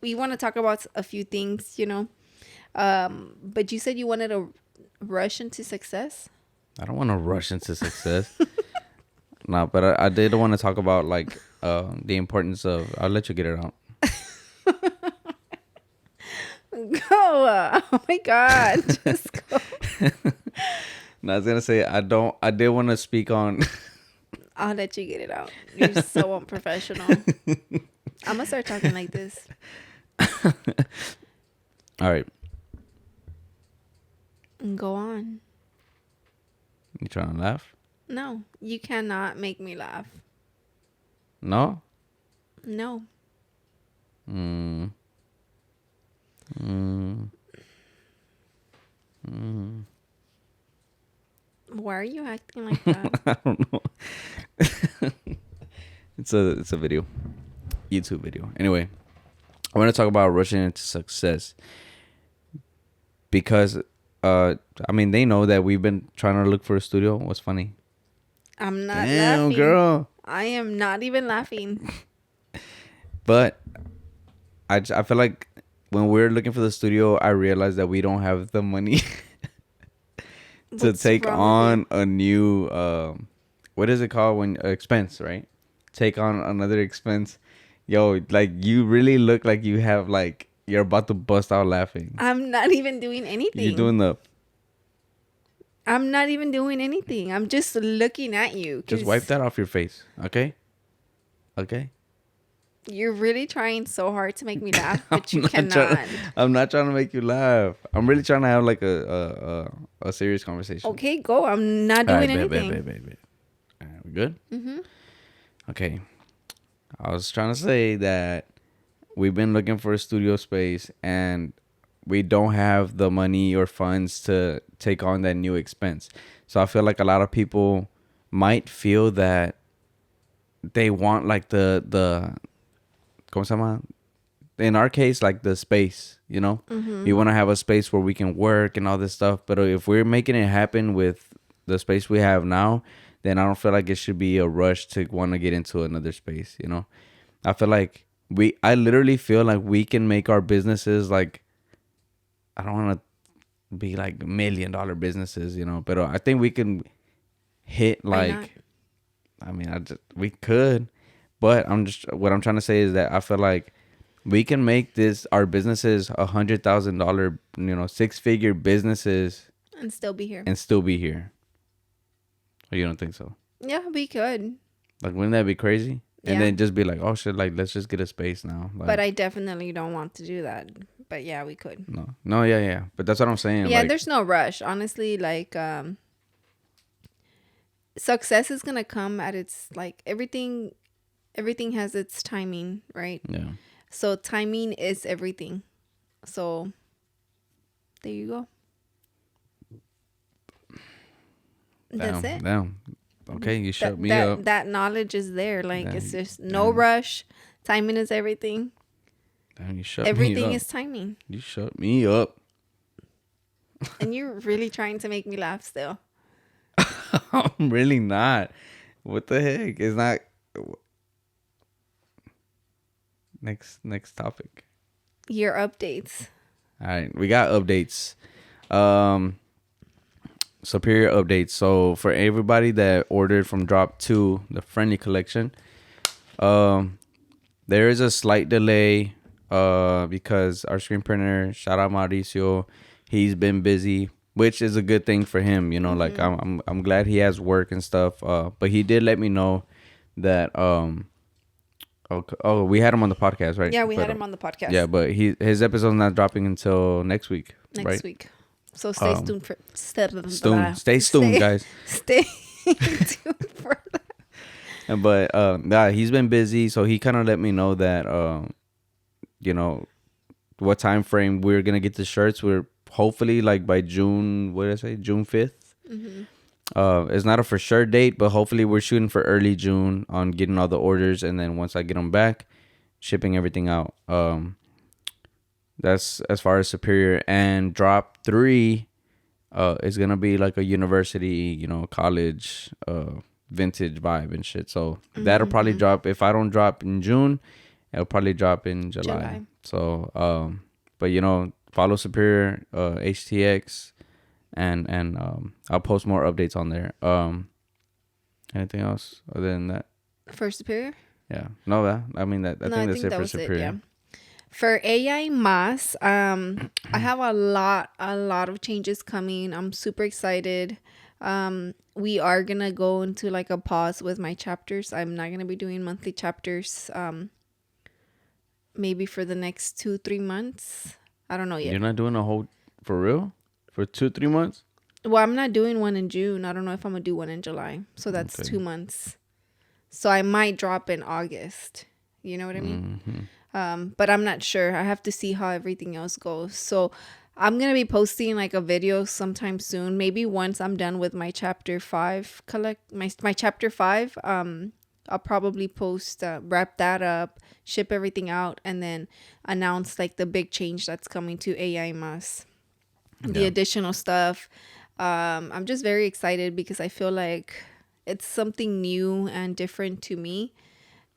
[SPEAKER 1] we want to talk about a few things, you know. But you said you wanted to rush into success.
[SPEAKER 2] I don't want to rush into success. No, but I did want to talk about like the importance of. I'll let you get it out.
[SPEAKER 1] Go! Oh my God! Just go.
[SPEAKER 2] No, I was gonna say I did want to speak on.
[SPEAKER 1] I'll let you get it out. You're so unprofessional. I'm gonna start talking like this.
[SPEAKER 2] All right.
[SPEAKER 1] Go on.
[SPEAKER 2] You trying to laugh?
[SPEAKER 1] No, you cannot make me laugh.
[SPEAKER 2] No.
[SPEAKER 1] No. Why are you acting like that?
[SPEAKER 2] I don't know. It's a video, YouTube video. Anyway, I want to talk about rushing into success because they know that we've been trying to look for a studio. What's funny?
[SPEAKER 1] I'm not
[SPEAKER 2] Damn,
[SPEAKER 1] laughing.
[SPEAKER 2] girl.
[SPEAKER 1] I am not even laughing.
[SPEAKER 2] But I feel like when we're looking for the studio, I realized that we don't have the money to
[SPEAKER 1] What's
[SPEAKER 2] take
[SPEAKER 1] wrong with
[SPEAKER 2] on a new what is it called when expense, right? Take on another expense. Yo, like you really look like you have like you're about to bust out laughing.
[SPEAKER 1] I'm not even doing anything.
[SPEAKER 2] You're doing
[SPEAKER 1] I'm not even doing anything. I'm just looking at you.
[SPEAKER 2] just wipe that off your face, okay? Okay.
[SPEAKER 1] You're really trying so hard to make me laugh, but you
[SPEAKER 2] not
[SPEAKER 1] cannot.
[SPEAKER 2] I'm not trying to make you laugh. I'm really trying to have like a serious conversation.
[SPEAKER 1] Okay, go. I'm not doing anything.
[SPEAKER 2] Bet. All right, we good? Mm-hmm. Okay. I was trying to say that we've been looking for a studio space and we don't have the money or funds to take on that new expense. So I feel like a lot of people might feel that they want like the ¿cómo se llama? In our case, like the space, you know?
[SPEAKER 1] Mm-hmm.
[SPEAKER 2] We want to have a space where we can work and all this stuff. But if we're making it happen with the space we have now, then I don't feel like it should be a rush to want to get into another space, you know? I feel like I literally feel like we can make our businesses like, I don't want to be like $1 million businesses, you know, but I think we can hit
[SPEAKER 1] Why not?
[SPEAKER 2] like, I mean, we could, but what I'm trying to say is that I feel like we can make our businesses $100,000, you know, 6-figure businesses
[SPEAKER 1] And still be here.
[SPEAKER 2] and still be here. Or you don't think so?
[SPEAKER 1] Yeah, we could.
[SPEAKER 2] Like, wouldn't that be crazy? And
[SPEAKER 1] Yeah.
[SPEAKER 2] then just be like, oh shit, like let's just get a space now. Like,
[SPEAKER 1] But I definitely don't want to do that. But yeah, we could.
[SPEAKER 2] no, yeah. But that's what I'm saying.
[SPEAKER 1] Yeah,
[SPEAKER 2] like,
[SPEAKER 1] there's no rush. Honestly, like success is gonna come at its like everything has its timing, right?
[SPEAKER 2] yeah.
[SPEAKER 1] So timing is everything. So there you go. That's it.
[SPEAKER 2] Damn. Okay, you shut me up.
[SPEAKER 1] That knowledge is there. Like
[SPEAKER 2] Damn,
[SPEAKER 1] it's just no rush. Timing is everything.
[SPEAKER 2] Damn, you shut me
[SPEAKER 1] Everything
[SPEAKER 2] up.
[SPEAKER 1] is timing.
[SPEAKER 2] You shut me up.
[SPEAKER 1] And you're really trying to make me laugh still.
[SPEAKER 2] I'm really not. What the heck? It's not. Next topic.
[SPEAKER 1] Your updates.
[SPEAKER 2] All right, we got updates. Superior updates. So for everybody that ordered from Drop 2, the Friendly Collection, there is a slight delay because our screen printer, shout out Mauricio, he's been busy, which is a good thing for him, you know. Like I'm glad he has work and stuff. But he did let me know that we had him on the podcast, right?
[SPEAKER 1] Yeah, we had him on the podcast.
[SPEAKER 2] Yeah, but his episode's not dropping until next week.
[SPEAKER 1] Next week. So stay tuned for
[SPEAKER 2] Stay tuned, guys.
[SPEAKER 1] Stay tuned for that.
[SPEAKER 2] But he's been busy, so he kind of let me know that you know what time frame we're gonna get the shirts. We're hopefully like by June. What did I say? June 5th. It's not a for sure date, but hopefully we're shooting for early June on getting all the orders, and then once I get them back, shipping everything out. That's as far as Superior. And Drop 3 is gonna be like a university, you know, college vintage vibe and shit. So that'll probably drop. If I don't drop in June, it'll probably drop in July. So but you know, follow Superior HTX, and I'll post more updates on there. Anything else other than that?
[SPEAKER 1] For Superior?
[SPEAKER 2] Yeah. No, I think that's it for Superior.
[SPEAKER 1] Yeah. For AI Mas, I have a lot of changes coming. I'm super excited. We are gonna go into like a pause with my chapters. I'm not gonna be doing monthly chapters. Maybe for the next 2-3 months. I don't know yet.
[SPEAKER 2] You're not doing a whole for real for 2-3 months?
[SPEAKER 1] Well, I'm not doing one in June. I don't know if I'm gonna do one in July. So that's 2 months. So I might drop in August. You know what I mean? But I'm not sure. I have to see how everything else goes. So I'm going to be posting like a video sometime soon. Maybe once I'm done with my chapter 5 my chapter 5, I'll probably post, wrap that up, ship everything out, and then announce like the big change that's coming to AI Mas. The additional stuff. I'm just very excited because I feel like it's something new and different to me.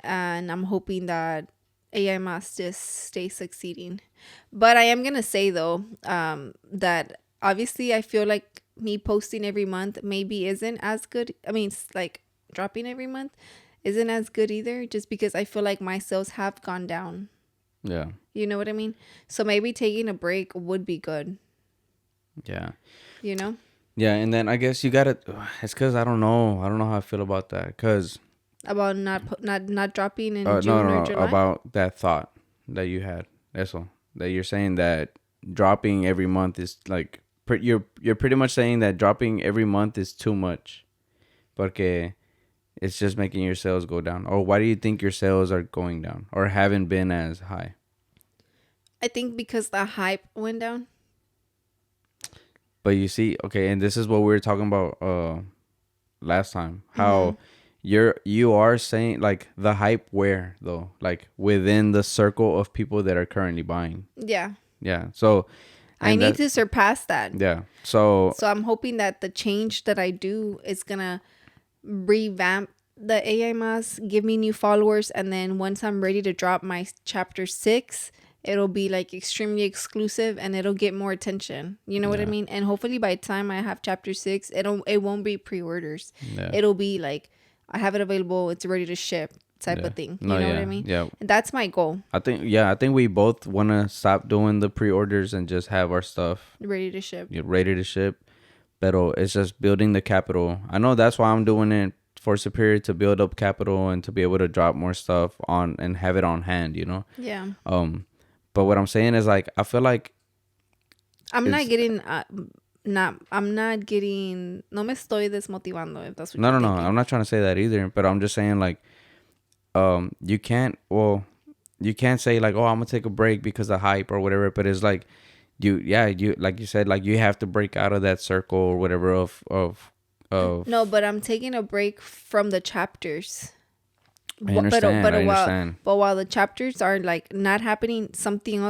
[SPEAKER 1] And I'm hoping that AI must just stay succeeding. But I am going to say, though, that obviously I feel like me posting every month maybe isn't as good. I mean, it's like dropping every month isn't as good either, just because I feel like my sales have gone down.
[SPEAKER 2] Yeah.
[SPEAKER 1] You know what I mean? So maybe taking a break would be good.
[SPEAKER 2] Yeah.
[SPEAKER 1] You know?
[SPEAKER 2] Yeah, and then I guess you got to, it's because I don't know how I feel about that. Because
[SPEAKER 1] about not dropping in June or July?
[SPEAKER 2] About that thought that you had. Eso. That you're saying that dropping every month is like, you're pretty much saying that dropping every month is too much. Porque it's just making your sales go down. Or why do you think your sales are going down or haven't been as high?
[SPEAKER 1] I think because the hype went down.
[SPEAKER 2] But you see, okay, and this is what we were talking about last time. How you are saying like the hype where though? Like within the circle of people that are currently buying.
[SPEAKER 1] Yeah.
[SPEAKER 2] Yeah. So
[SPEAKER 1] I need to surpass that.
[SPEAKER 2] Yeah. So
[SPEAKER 1] I'm hoping that the change that I do is gonna revamp the AI mass, give me new followers, and then once I'm ready to drop my chapter 6, it'll be like extremely exclusive and it'll get more attention. You know what I
[SPEAKER 2] Yeah.
[SPEAKER 1] mean? And hopefully by the time I have chapter 6, it won't be pre-orders.
[SPEAKER 2] Yeah.
[SPEAKER 1] It'll be like I have it available, it's ready to ship type
[SPEAKER 2] Yeah.
[SPEAKER 1] of thing.
[SPEAKER 2] No,
[SPEAKER 1] You know what
[SPEAKER 2] yeah.
[SPEAKER 1] I mean?
[SPEAKER 2] Yeah.
[SPEAKER 1] And that's my goal.
[SPEAKER 2] I think we both want to stop doing the pre-orders and just have our stuff
[SPEAKER 1] Ready to ship.
[SPEAKER 2] ready to ship. Pero it's just building the capital. I know that's why I'm doing it for Superior, to build up capital and to be able to drop more stuff on and have it on hand, you know?
[SPEAKER 1] Yeah.
[SPEAKER 2] But what I'm saying is like I feel like
[SPEAKER 1] I'm not
[SPEAKER 2] it's
[SPEAKER 1] getting I'm not getting no me estoy desmotivando if that's what
[SPEAKER 2] no
[SPEAKER 1] you're
[SPEAKER 2] no no.
[SPEAKER 1] thinking.
[SPEAKER 2] I'm not trying to say that either, but I'm just saying like you can't say like, oh, I'm gonna take a break because of hype or whatever, but it's like you like you said, like you have to break out of that circle or whatever of
[SPEAKER 1] No, but I'm taking a break from the chapters.
[SPEAKER 2] I understand. I understand.
[SPEAKER 1] But while the chapters are like not happening, something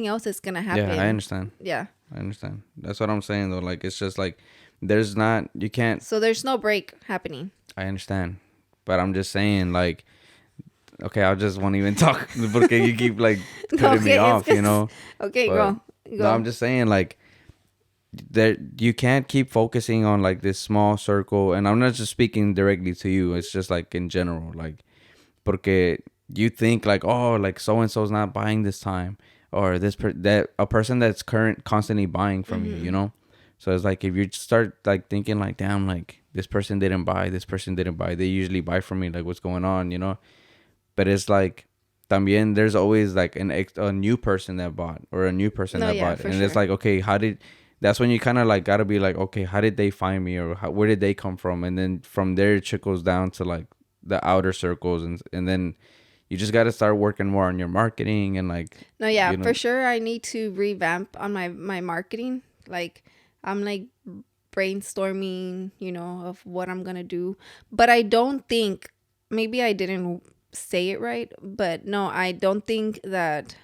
[SPEAKER 1] else is gonna happen.
[SPEAKER 2] Yeah, I understand.
[SPEAKER 1] Yeah.
[SPEAKER 2] I understand. That's what I'm saying though. Like it's just like there's not you can't.
[SPEAKER 1] So there's no break happening.
[SPEAKER 2] I understand, but I'm just saying like, okay, I just won't even talk because you keep like cutting me off, you know.
[SPEAKER 1] Okay,
[SPEAKER 2] But,
[SPEAKER 1] go.
[SPEAKER 2] No, I'm just saying like that you can't keep focusing on like this small circle, and I'm not just speaking directly to you. It's just like in general, like, porque you think like, oh, like so and so's not buying this time, or that a person that's constantly buying from you, you know. So it's like if you start like thinking like, damn, like this person didn't buy, they usually buy from me, like what's going on, you know. But it's like también there's always like a new person that bought or a new person
[SPEAKER 1] No,
[SPEAKER 2] that
[SPEAKER 1] yeah,
[SPEAKER 2] bought,
[SPEAKER 1] for
[SPEAKER 2] and
[SPEAKER 1] sure.
[SPEAKER 2] it's like, okay, that's when you kind of like gotta be like, okay, how did they find me, or where did they come from, and then from there it trickles down to like the outer circles, and then you just gotta start working more on your marketing and like.
[SPEAKER 1] No, yeah,
[SPEAKER 2] You know,
[SPEAKER 1] for sure. I need to revamp on my marketing. Like I'm like brainstorming, of what I'm gonna do. But I don't think, maybe I didn't say it right, but no, I don't think that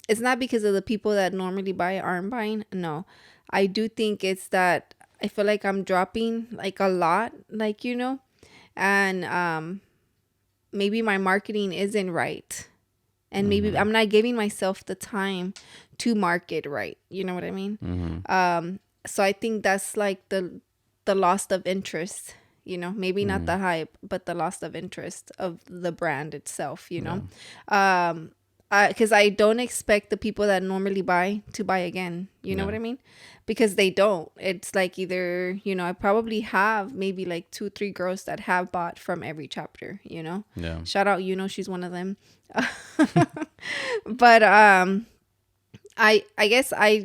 [SPEAKER 1] it's not because of the people that normally buy aren't buying. No, I do think it's that I feel like I'm dropping like a lot, like and maybe my marketing isn't right, and maybe I'm not giving myself the time to market right. You know what I mean? So I think that's like the loss of interest. Maybe not the hype, but the loss of interest of the brand itself. Because I don't expect the people that normally buy to buy again. You know what I mean? Because they don't. It's like either, I probably have maybe like 2-3 girls that have bought from every chapter,
[SPEAKER 2] Yeah.
[SPEAKER 1] Shout out, she's one of them. But I guess I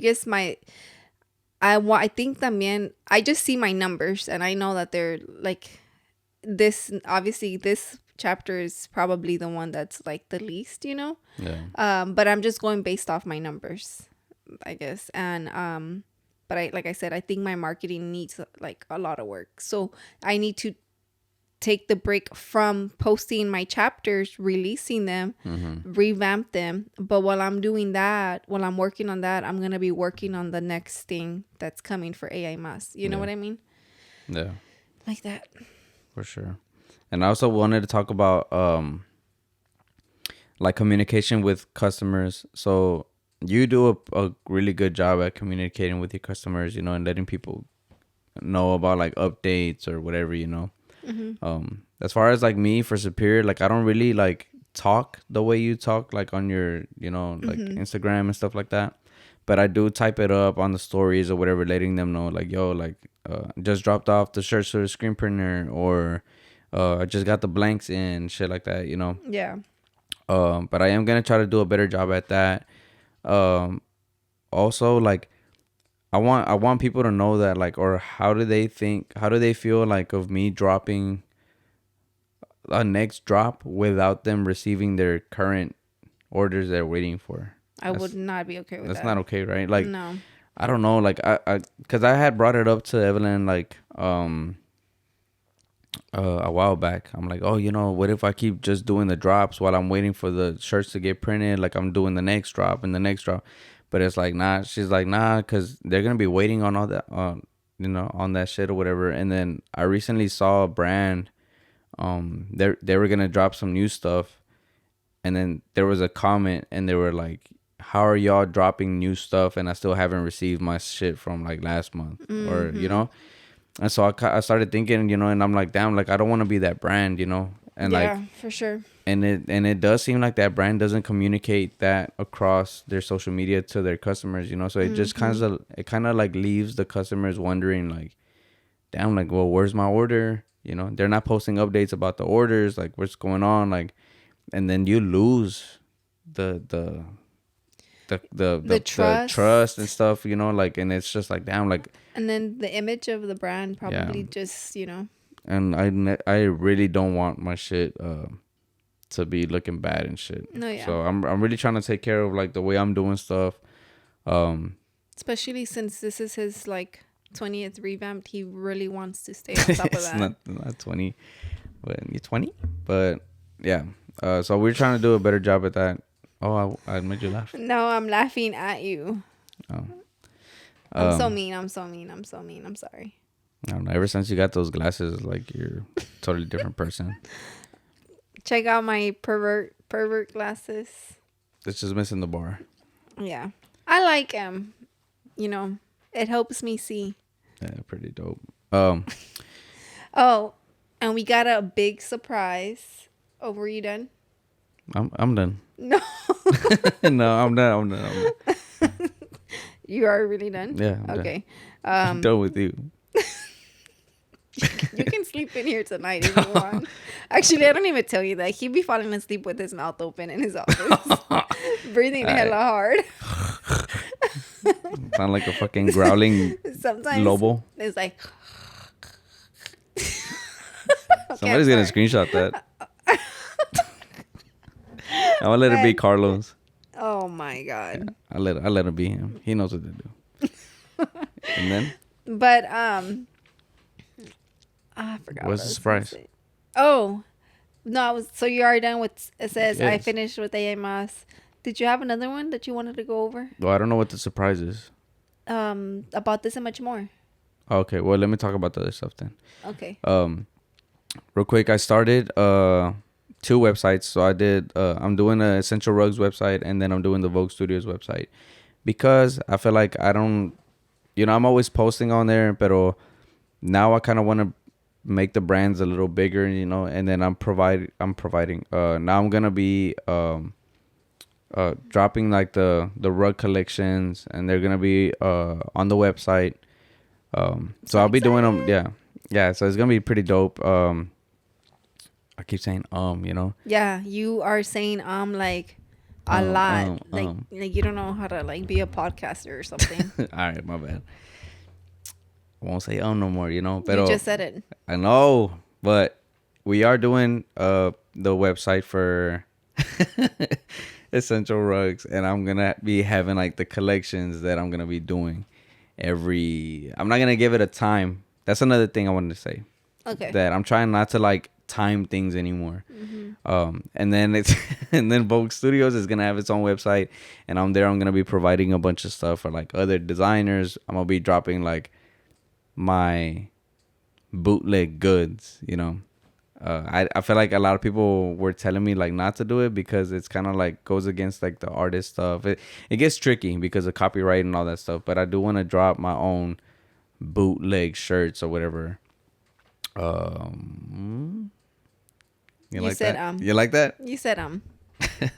[SPEAKER 1] think también I just see my numbers and I know that they're like this. Obviously this chapter is probably the one that's like the least,
[SPEAKER 2] Yeah.
[SPEAKER 1] but I'm just going based off my numbers, I guess. And but like I said, I think my marketing needs like a lot of work, so I need to take the break from posting my chapters, releasing them, revamp them. But while I'm doing that, while I'm working on that, I'm gonna be working on the next thing that's coming for AI Mas. You know what I mean?
[SPEAKER 2] Yeah.
[SPEAKER 1] Like that.
[SPEAKER 2] For sure. And I also wanted to talk about like communication with customers. So you do a really good job at communicating with your customers, and letting people know about like updates or whatever, as far as like me for Superior, like I don't really like talk the way you talk like on your like Instagram and stuff like that, but I do type it up on the stories or whatever, letting them know like, yo, like just dropped off the shirts to the screen printer, or I just got the blanks in, shit like that,
[SPEAKER 1] Yeah.
[SPEAKER 2] But I am gonna try to do a better job at that. Also, like I want people to know that, like, or how do they feel like of me dropping a next drop without them receiving their current orders they're waiting for.
[SPEAKER 1] I would not be okay with that.
[SPEAKER 2] That's not okay, right? Like,
[SPEAKER 1] No.
[SPEAKER 2] I don't know, like because I had brought it up to Evelyn like a while back. I'm like, oh, what if I keep just doing the drops while I'm waiting for the shirts to get printed? Like I'm doing the next drop and the next drop. But it's like, nah. She's like, nah, because they're gonna be waiting on all that, on that shit or whatever. And then I recently saw a brand, they were gonna drop some new stuff, and then there was a comment, and they were like, "How are y'all dropping new stuff and I still haven't received my shit from like last month?" Or And so I started thinking, and I'm like, damn, like I don't want to be that brand, and
[SPEAKER 1] yeah,
[SPEAKER 2] like
[SPEAKER 1] for sure.
[SPEAKER 2] and it does seem like that brand doesn't communicate that across their social media to their customers, so it just kind of like leaves the customers wondering like, damn, like, well, where's my order? They're not posting updates about the orders, like what's going on, like, and then you lose the
[SPEAKER 1] The
[SPEAKER 2] trust and stuff, like, and it's just like, damn, like,
[SPEAKER 1] and then the image of the brand probably
[SPEAKER 2] Yeah.
[SPEAKER 1] just
[SPEAKER 2] and I really don't want my shit to be looking bad and shit.
[SPEAKER 1] No, yeah.
[SPEAKER 2] So I'm really trying to take care of like the way I'm doing stuff.
[SPEAKER 1] Especially since this is his like 20th revamped, he really wants to stay on top of
[SPEAKER 2] It's
[SPEAKER 1] that.
[SPEAKER 2] not 20, but you're 20. But yeah, so we're trying to do a better job at that. Oh, I made you laugh.
[SPEAKER 1] No, I'm laughing at you.
[SPEAKER 2] Oh.
[SPEAKER 1] I'm so mean. I'm sorry.
[SPEAKER 2] I don't know. Ever since you got those glasses, like you're a totally different person.
[SPEAKER 1] Check out my pervert glasses.
[SPEAKER 2] It's just missing the bar.
[SPEAKER 1] Yeah, I like them. It helps me see.
[SPEAKER 2] Yeah, pretty dope.
[SPEAKER 1] Oh, and we got a big surprise. Oh, were you done?
[SPEAKER 2] I'm done.
[SPEAKER 1] No.
[SPEAKER 2] No, I'm done.
[SPEAKER 1] You are really done?
[SPEAKER 2] Yeah. I'm
[SPEAKER 1] Okay.
[SPEAKER 2] I'm done with you.
[SPEAKER 1] You can sleep in here tonight if you want. Actually, I don't even tell you that. He'd be falling asleep with his mouth open in his office. Breathing hella hard.
[SPEAKER 2] Sound like a fucking growling
[SPEAKER 1] Sometimes
[SPEAKER 2] lobo.
[SPEAKER 1] it's like...
[SPEAKER 2] Somebody's gonna screenshot that. I'm gonna let it be Carlos.
[SPEAKER 1] Oh my God.
[SPEAKER 2] I'll let it be him. He knows what to do. And then
[SPEAKER 1] But I forgot.
[SPEAKER 2] what's the surprise?
[SPEAKER 1] Oh no! So you are done with? It says I
[SPEAKER 2] Yes.
[SPEAKER 1] finished with AMS. Did you have another one that you wanted to go over?
[SPEAKER 2] Well, I don't know what the surprise is.
[SPEAKER 1] About this and much more.
[SPEAKER 2] Okay, well, let me talk about the other stuff then.
[SPEAKER 1] Okay.
[SPEAKER 2] Real quick, I started 2 websites. So I did I'm doing a Essential Rugs website, and then I'm doing the Vogue Studios website, because I feel like I don't, I'm always posting on there, but now I kind of want to make the brands a little bigger, and then I'm providing now I'm gonna be dropping like the rug collections, and they're gonna be on the website. So I'll be doing them. Yeah, so it's gonna be pretty dope. I keep saying
[SPEAKER 1] Yeah, you are saying like a lot, like you don't know how to like be a podcaster or something.
[SPEAKER 2] All right, my bad. I won't say no more, but
[SPEAKER 1] You just said it.
[SPEAKER 2] I know, but we are doing the website for Essential Rugs, and I'm gonna be having like the collections that I'm gonna be doing I'm not gonna give it a time. That's another thing I wanted to say.
[SPEAKER 1] Okay.
[SPEAKER 2] That I'm trying not to like time things anymore. And then and then Vogue Studios is gonna have its own website, and I'm gonna be providing a bunch of stuff for like other designers. I'm gonna be dropping like my bootleg goods, I feel like a lot of people were telling me like not to do it, because it's kind of like goes against like the artist stuff. It gets tricky because of copyright and all that stuff, but I do want to drop my own bootleg shirts or whatever. You like
[SPEAKER 1] said
[SPEAKER 2] that? You like that?
[SPEAKER 1] You said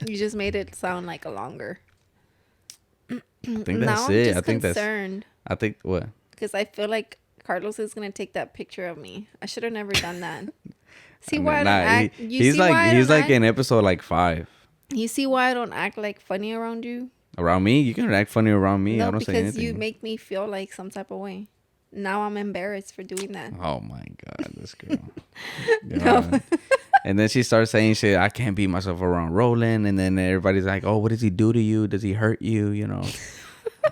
[SPEAKER 1] You just made it sound like a longer.
[SPEAKER 2] I think that's
[SPEAKER 1] now
[SPEAKER 2] it.
[SPEAKER 1] I'm just
[SPEAKER 2] I think
[SPEAKER 1] concerned.
[SPEAKER 2] I think what?
[SPEAKER 1] Because I feel like Carlos is gonna take that picture of me. I should have never done that. See
[SPEAKER 2] I mean,
[SPEAKER 1] why I don't act?
[SPEAKER 2] he's like in episode like 5.
[SPEAKER 1] You see why I don't act like funny around you?
[SPEAKER 2] Around me, you can act funny around me.
[SPEAKER 1] No,
[SPEAKER 2] I don't say
[SPEAKER 1] because
[SPEAKER 2] anything.
[SPEAKER 1] you make me feel like some type of way. Now I'm embarrassed for doing that.
[SPEAKER 2] Oh my God, this girl.
[SPEAKER 1] No.
[SPEAKER 2] God. And then she starts saying shit. I can't beat myself around Roland. And then everybody's like, "Oh, what does he do to you? Does he hurt you?"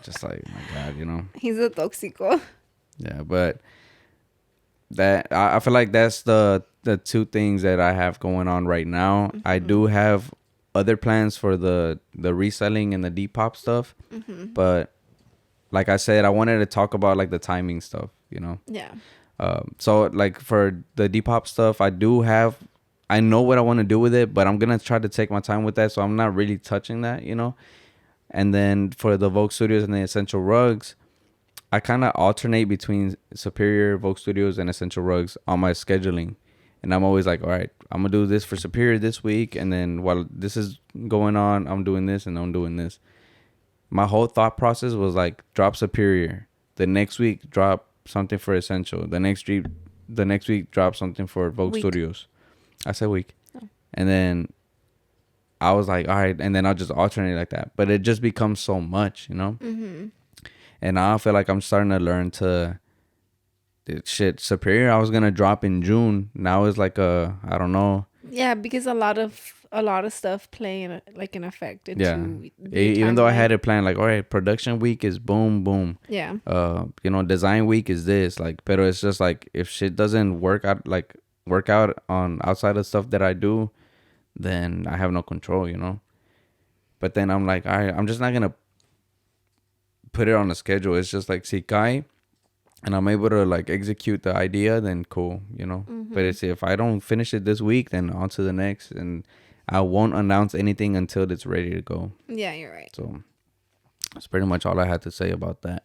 [SPEAKER 2] Just like, my God,
[SPEAKER 1] He's a toxico.
[SPEAKER 2] Yeah, but that I feel like that's the 2 things that I have going on right now. I do have other plans for the reselling and the Depop stuff, but like I said, I wanted to talk about like the timing stuff. you know.
[SPEAKER 1] Yeah.
[SPEAKER 2] So like for the Depop stuff, I know what I want to do with it, but I'm gonna try to take my time with that. So I'm not really touching that, you know. And then for the Vogue Studios and the Essential Rugs, I kind of alternate between Superior, Vogue Studios, and Essential Rugs on my scheduling. And I'm always like, all right, I'm going to do this for Superior this week. And then while this is going on, I'm doing this and I'm doing this. My whole thought process was like, drop Superior. The next week, drop something for Essential. The next week, drop something for Vogue
[SPEAKER 1] Week.
[SPEAKER 2] Studios. I said week.
[SPEAKER 1] Oh.
[SPEAKER 2] And then I was like, all right. And then I'll just alternate like that. But it just becomes so much, you know?
[SPEAKER 1] Mm-hmm.
[SPEAKER 2] And now I feel like I'm starting to learn to shit. Superior, I was gonna drop in June. Now it's like I don't know.
[SPEAKER 1] Yeah, because a lot of stuff play in like an effect into
[SPEAKER 2] Even though I had
[SPEAKER 1] it.
[SPEAKER 2] it planned, like, all right, production week is boom, boom.
[SPEAKER 1] Yeah.
[SPEAKER 2] Design week is this. Like, but it's just like if shit doesn't work out on outside of stuff that I do, then I have no control, you know. But then I'm like, all right, I'm just not gonna put it on a schedule. It's just like si cae, and I'm able to like execute the idea, then cool, you know.
[SPEAKER 1] Mm-hmm.
[SPEAKER 2] But it's if I don't finish it this week, then on to the next, and I won't announce anything until it's ready to go.
[SPEAKER 1] Yeah, you're right.
[SPEAKER 2] So that's pretty much all I had to say about that.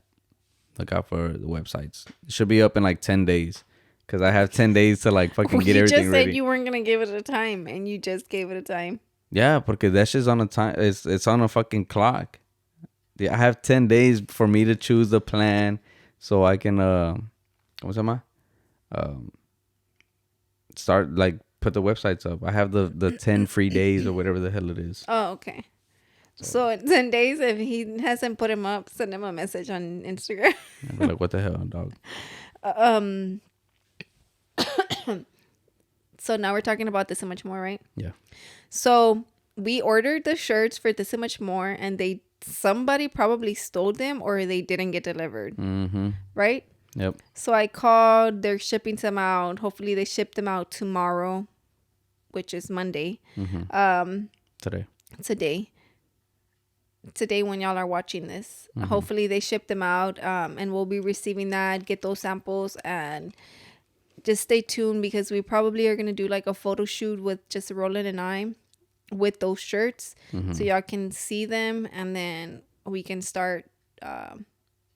[SPEAKER 2] Look out for the websites. It should be up in like 10 days. Because I have 10 days to like fucking get everything ready.
[SPEAKER 1] You just said you weren't going to give it a time, and you just gave it a time.
[SPEAKER 2] Yeah, because that shit's on a time. It's on a fucking clock. Yeah, I have 10 days for me to choose the plan so I can, ¿cómo se llama? Start, like, put the websites up. I have the 10 free days or whatever the hell it is.
[SPEAKER 1] Oh, okay. So in 10 days, if he hasn't put him up, send him a message on Instagram.
[SPEAKER 2] I'll be like, what the hell, dog?
[SPEAKER 1] So now we're talking about This and Much More, right?
[SPEAKER 2] Yeah.
[SPEAKER 1] So we ordered the shirts for This and Much More, and somebody probably stole them or they didn't get delivered.
[SPEAKER 2] Mm-hmm.
[SPEAKER 1] Right?
[SPEAKER 2] Yep.
[SPEAKER 1] So I called. They're shipping some out. Hopefully they ship them out tomorrow, which is Monday.
[SPEAKER 2] Mm-hmm.
[SPEAKER 1] Today when y'all are watching this.
[SPEAKER 2] Mm-hmm.
[SPEAKER 1] Hopefully they ship them out, and we'll be receiving that, get those samples, and just stay tuned because we probably are going to do like a photo shoot with just Roland and I with those shirts.
[SPEAKER 2] Mm-hmm.
[SPEAKER 1] So y'all can see them, and then we can start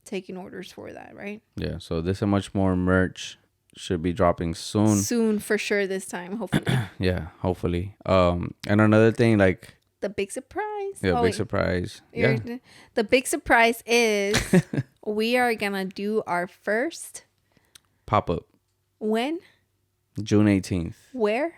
[SPEAKER 1] taking orders for that, right?
[SPEAKER 2] Yeah, so This and Much More merch should be dropping soon.
[SPEAKER 1] Soon for sure this time, hopefully.
[SPEAKER 2] Yeah, hopefully. And another thing, like,
[SPEAKER 1] the big surprise.
[SPEAKER 2] yeah, big surprise. Yeah.
[SPEAKER 1] The big surprise is we are going to do our first
[SPEAKER 2] Pop-up.
[SPEAKER 1] when?
[SPEAKER 2] June 18th.
[SPEAKER 1] Where?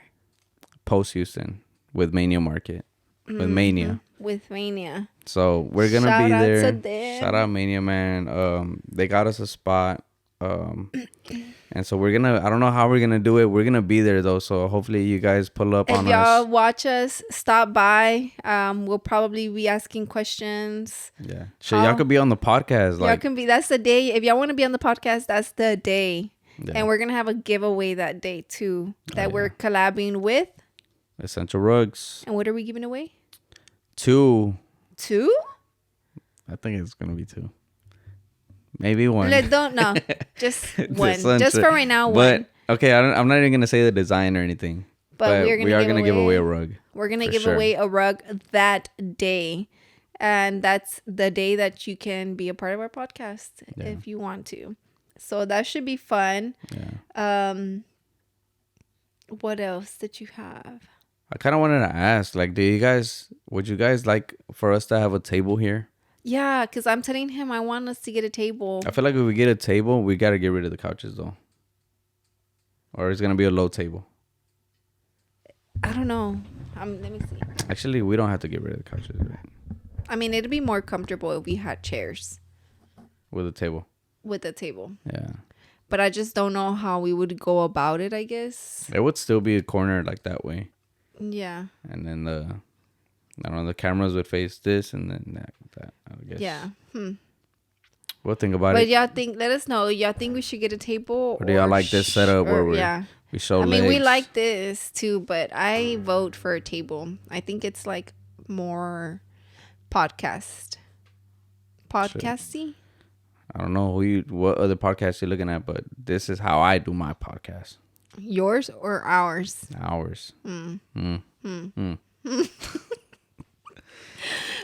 [SPEAKER 2] Post Houston with Mania Market. With Mania.
[SPEAKER 1] With Mania.
[SPEAKER 2] So we're going to
[SPEAKER 1] Shout
[SPEAKER 2] be
[SPEAKER 1] out
[SPEAKER 2] there.
[SPEAKER 1] to them.
[SPEAKER 2] Shout out Mania, man. They got us a spot. And so we're going to, I don't know how we're going to do it. We're going to be there though. So hopefully you guys pull up on
[SPEAKER 1] If y'all
[SPEAKER 2] us.
[SPEAKER 1] watch us, stop by. We'll probably be asking questions.
[SPEAKER 2] Yeah. Shit, y'all could be on the podcast.
[SPEAKER 1] Y'all can be, that's the day. If y'all want to be on the podcast, that's the day.
[SPEAKER 2] Yeah.
[SPEAKER 1] And we're going to have a giveaway that day too. That we're collabing with.
[SPEAKER 2] Essential Rugs.
[SPEAKER 1] And what are we giving away?
[SPEAKER 2] 2.
[SPEAKER 1] 2?
[SPEAKER 2] I think it's going to be 2. Maybe 1.
[SPEAKER 1] Don't know. Just one. Just for right now, one.
[SPEAKER 2] But okay, I'm not even gonna say the design or anything.
[SPEAKER 1] But
[SPEAKER 2] we are gonna give away a rug.
[SPEAKER 1] We're gonna give away a rug that day, and that's the day that you can be a part of our podcast if you want to. So that should be fun.
[SPEAKER 2] Yeah.
[SPEAKER 1] What else did you have?
[SPEAKER 2] I kind of wanted to ask, like, would you guys like for us to have a table here?
[SPEAKER 1] Yeah, because I'm telling him I want us to get a table.
[SPEAKER 2] I feel like if we get a table, we got to get rid of the couches, though. Or it's going to be a low table.
[SPEAKER 1] I don't know. Let me see.
[SPEAKER 2] Actually, we don't have to get rid of the couches, right?
[SPEAKER 1] I mean, it'd be more comfortable if we had chairs.
[SPEAKER 2] With a table.
[SPEAKER 1] With a table.
[SPEAKER 2] Yeah.
[SPEAKER 1] But I just don't know how we would go about it, I guess.
[SPEAKER 2] It would still be a corner like that way.
[SPEAKER 1] Yeah.
[SPEAKER 2] And then I don't know, the cameras would face this and then that, I guess.
[SPEAKER 1] Yeah.
[SPEAKER 2] We'll think about
[SPEAKER 1] but
[SPEAKER 2] it.
[SPEAKER 1] y'all let us know. Y'all think we should get a table?
[SPEAKER 2] Or do y'all like this setup where we show legs?
[SPEAKER 1] I mean, we like this too, but I vote for a table. I think it's like more podcasty.
[SPEAKER 2] I don't know what other podcast you're looking at, but this is how I do my podcast.
[SPEAKER 1] Yours or ours?
[SPEAKER 2] Ours.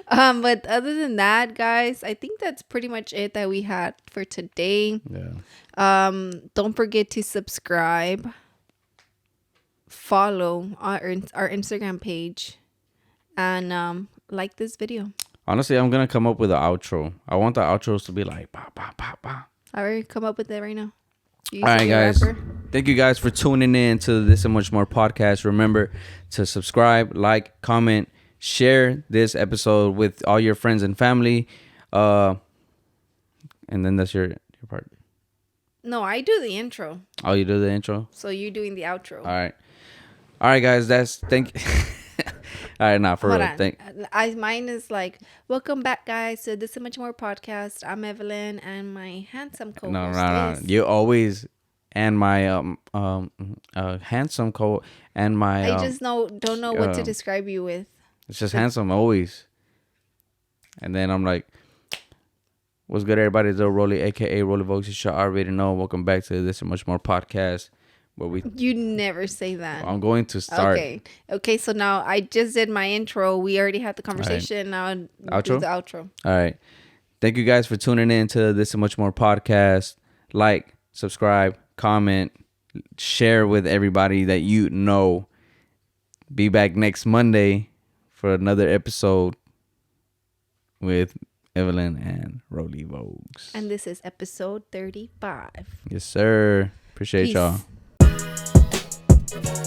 [SPEAKER 1] But other than that, guys, I think that's pretty much it that we had for today.
[SPEAKER 2] Yeah.
[SPEAKER 1] Don't forget to subscribe, follow our Instagram page, and like this video.
[SPEAKER 2] Honestly, I'm gonna come up with an outro. I want the outros to be like ba ba ba ba.
[SPEAKER 1] I already come up with it right now.
[SPEAKER 2] All right, guys. Thank you guys for tuning in to This and Much More podcast. Remember to subscribe, like, comment, share this episode with all your friends and family. And then that's your part.
[SPEAKER 1] No, I do the intro.
[SPEAKER 2] Oh, you do the intro?
[SPEAKER 1] So you're doing the outro.
[SPEAKER 2] All right, guys. Thank. All right, now for
[SPEAKER 1] Hold
[SPEAKER 2] real.
[SPEAKER 1] on. Mine is like, welcome back, guys, to This and Much More podcast. I'm Evelyn, and my handsome co-host
[SPEAKER 2] No. You always and my handsome co and my.
[SPEAKER 1] I just don't know what to describe you with.
[SPEAKER 2] It's just handsome always. And then I'm like, what's good, everybody? It's Rollie, aka Rollie Vogues. You should already know. Welcome back to This and Much More podcast.
[SPEAKER 1] You never say that.
[SPEAKER 2] I'm going to start.
[SPEAKER 1] Okay. So now I just did my intro. We already had the conversation. Right. Now do the outro.
[SPEAKER 2] All right. Thank you guys for tuning in to This and Much More podcast. Like, subscribe, comment, share with everybody that you know. Be back next Monday for another episode with Evelyn and Rollie Vogues.
[SPEAKER 1] And this is episode 35.
[SPEAKER 2] Yes, sir. Appreciate y'all.
[SPEAKER 1] Peace.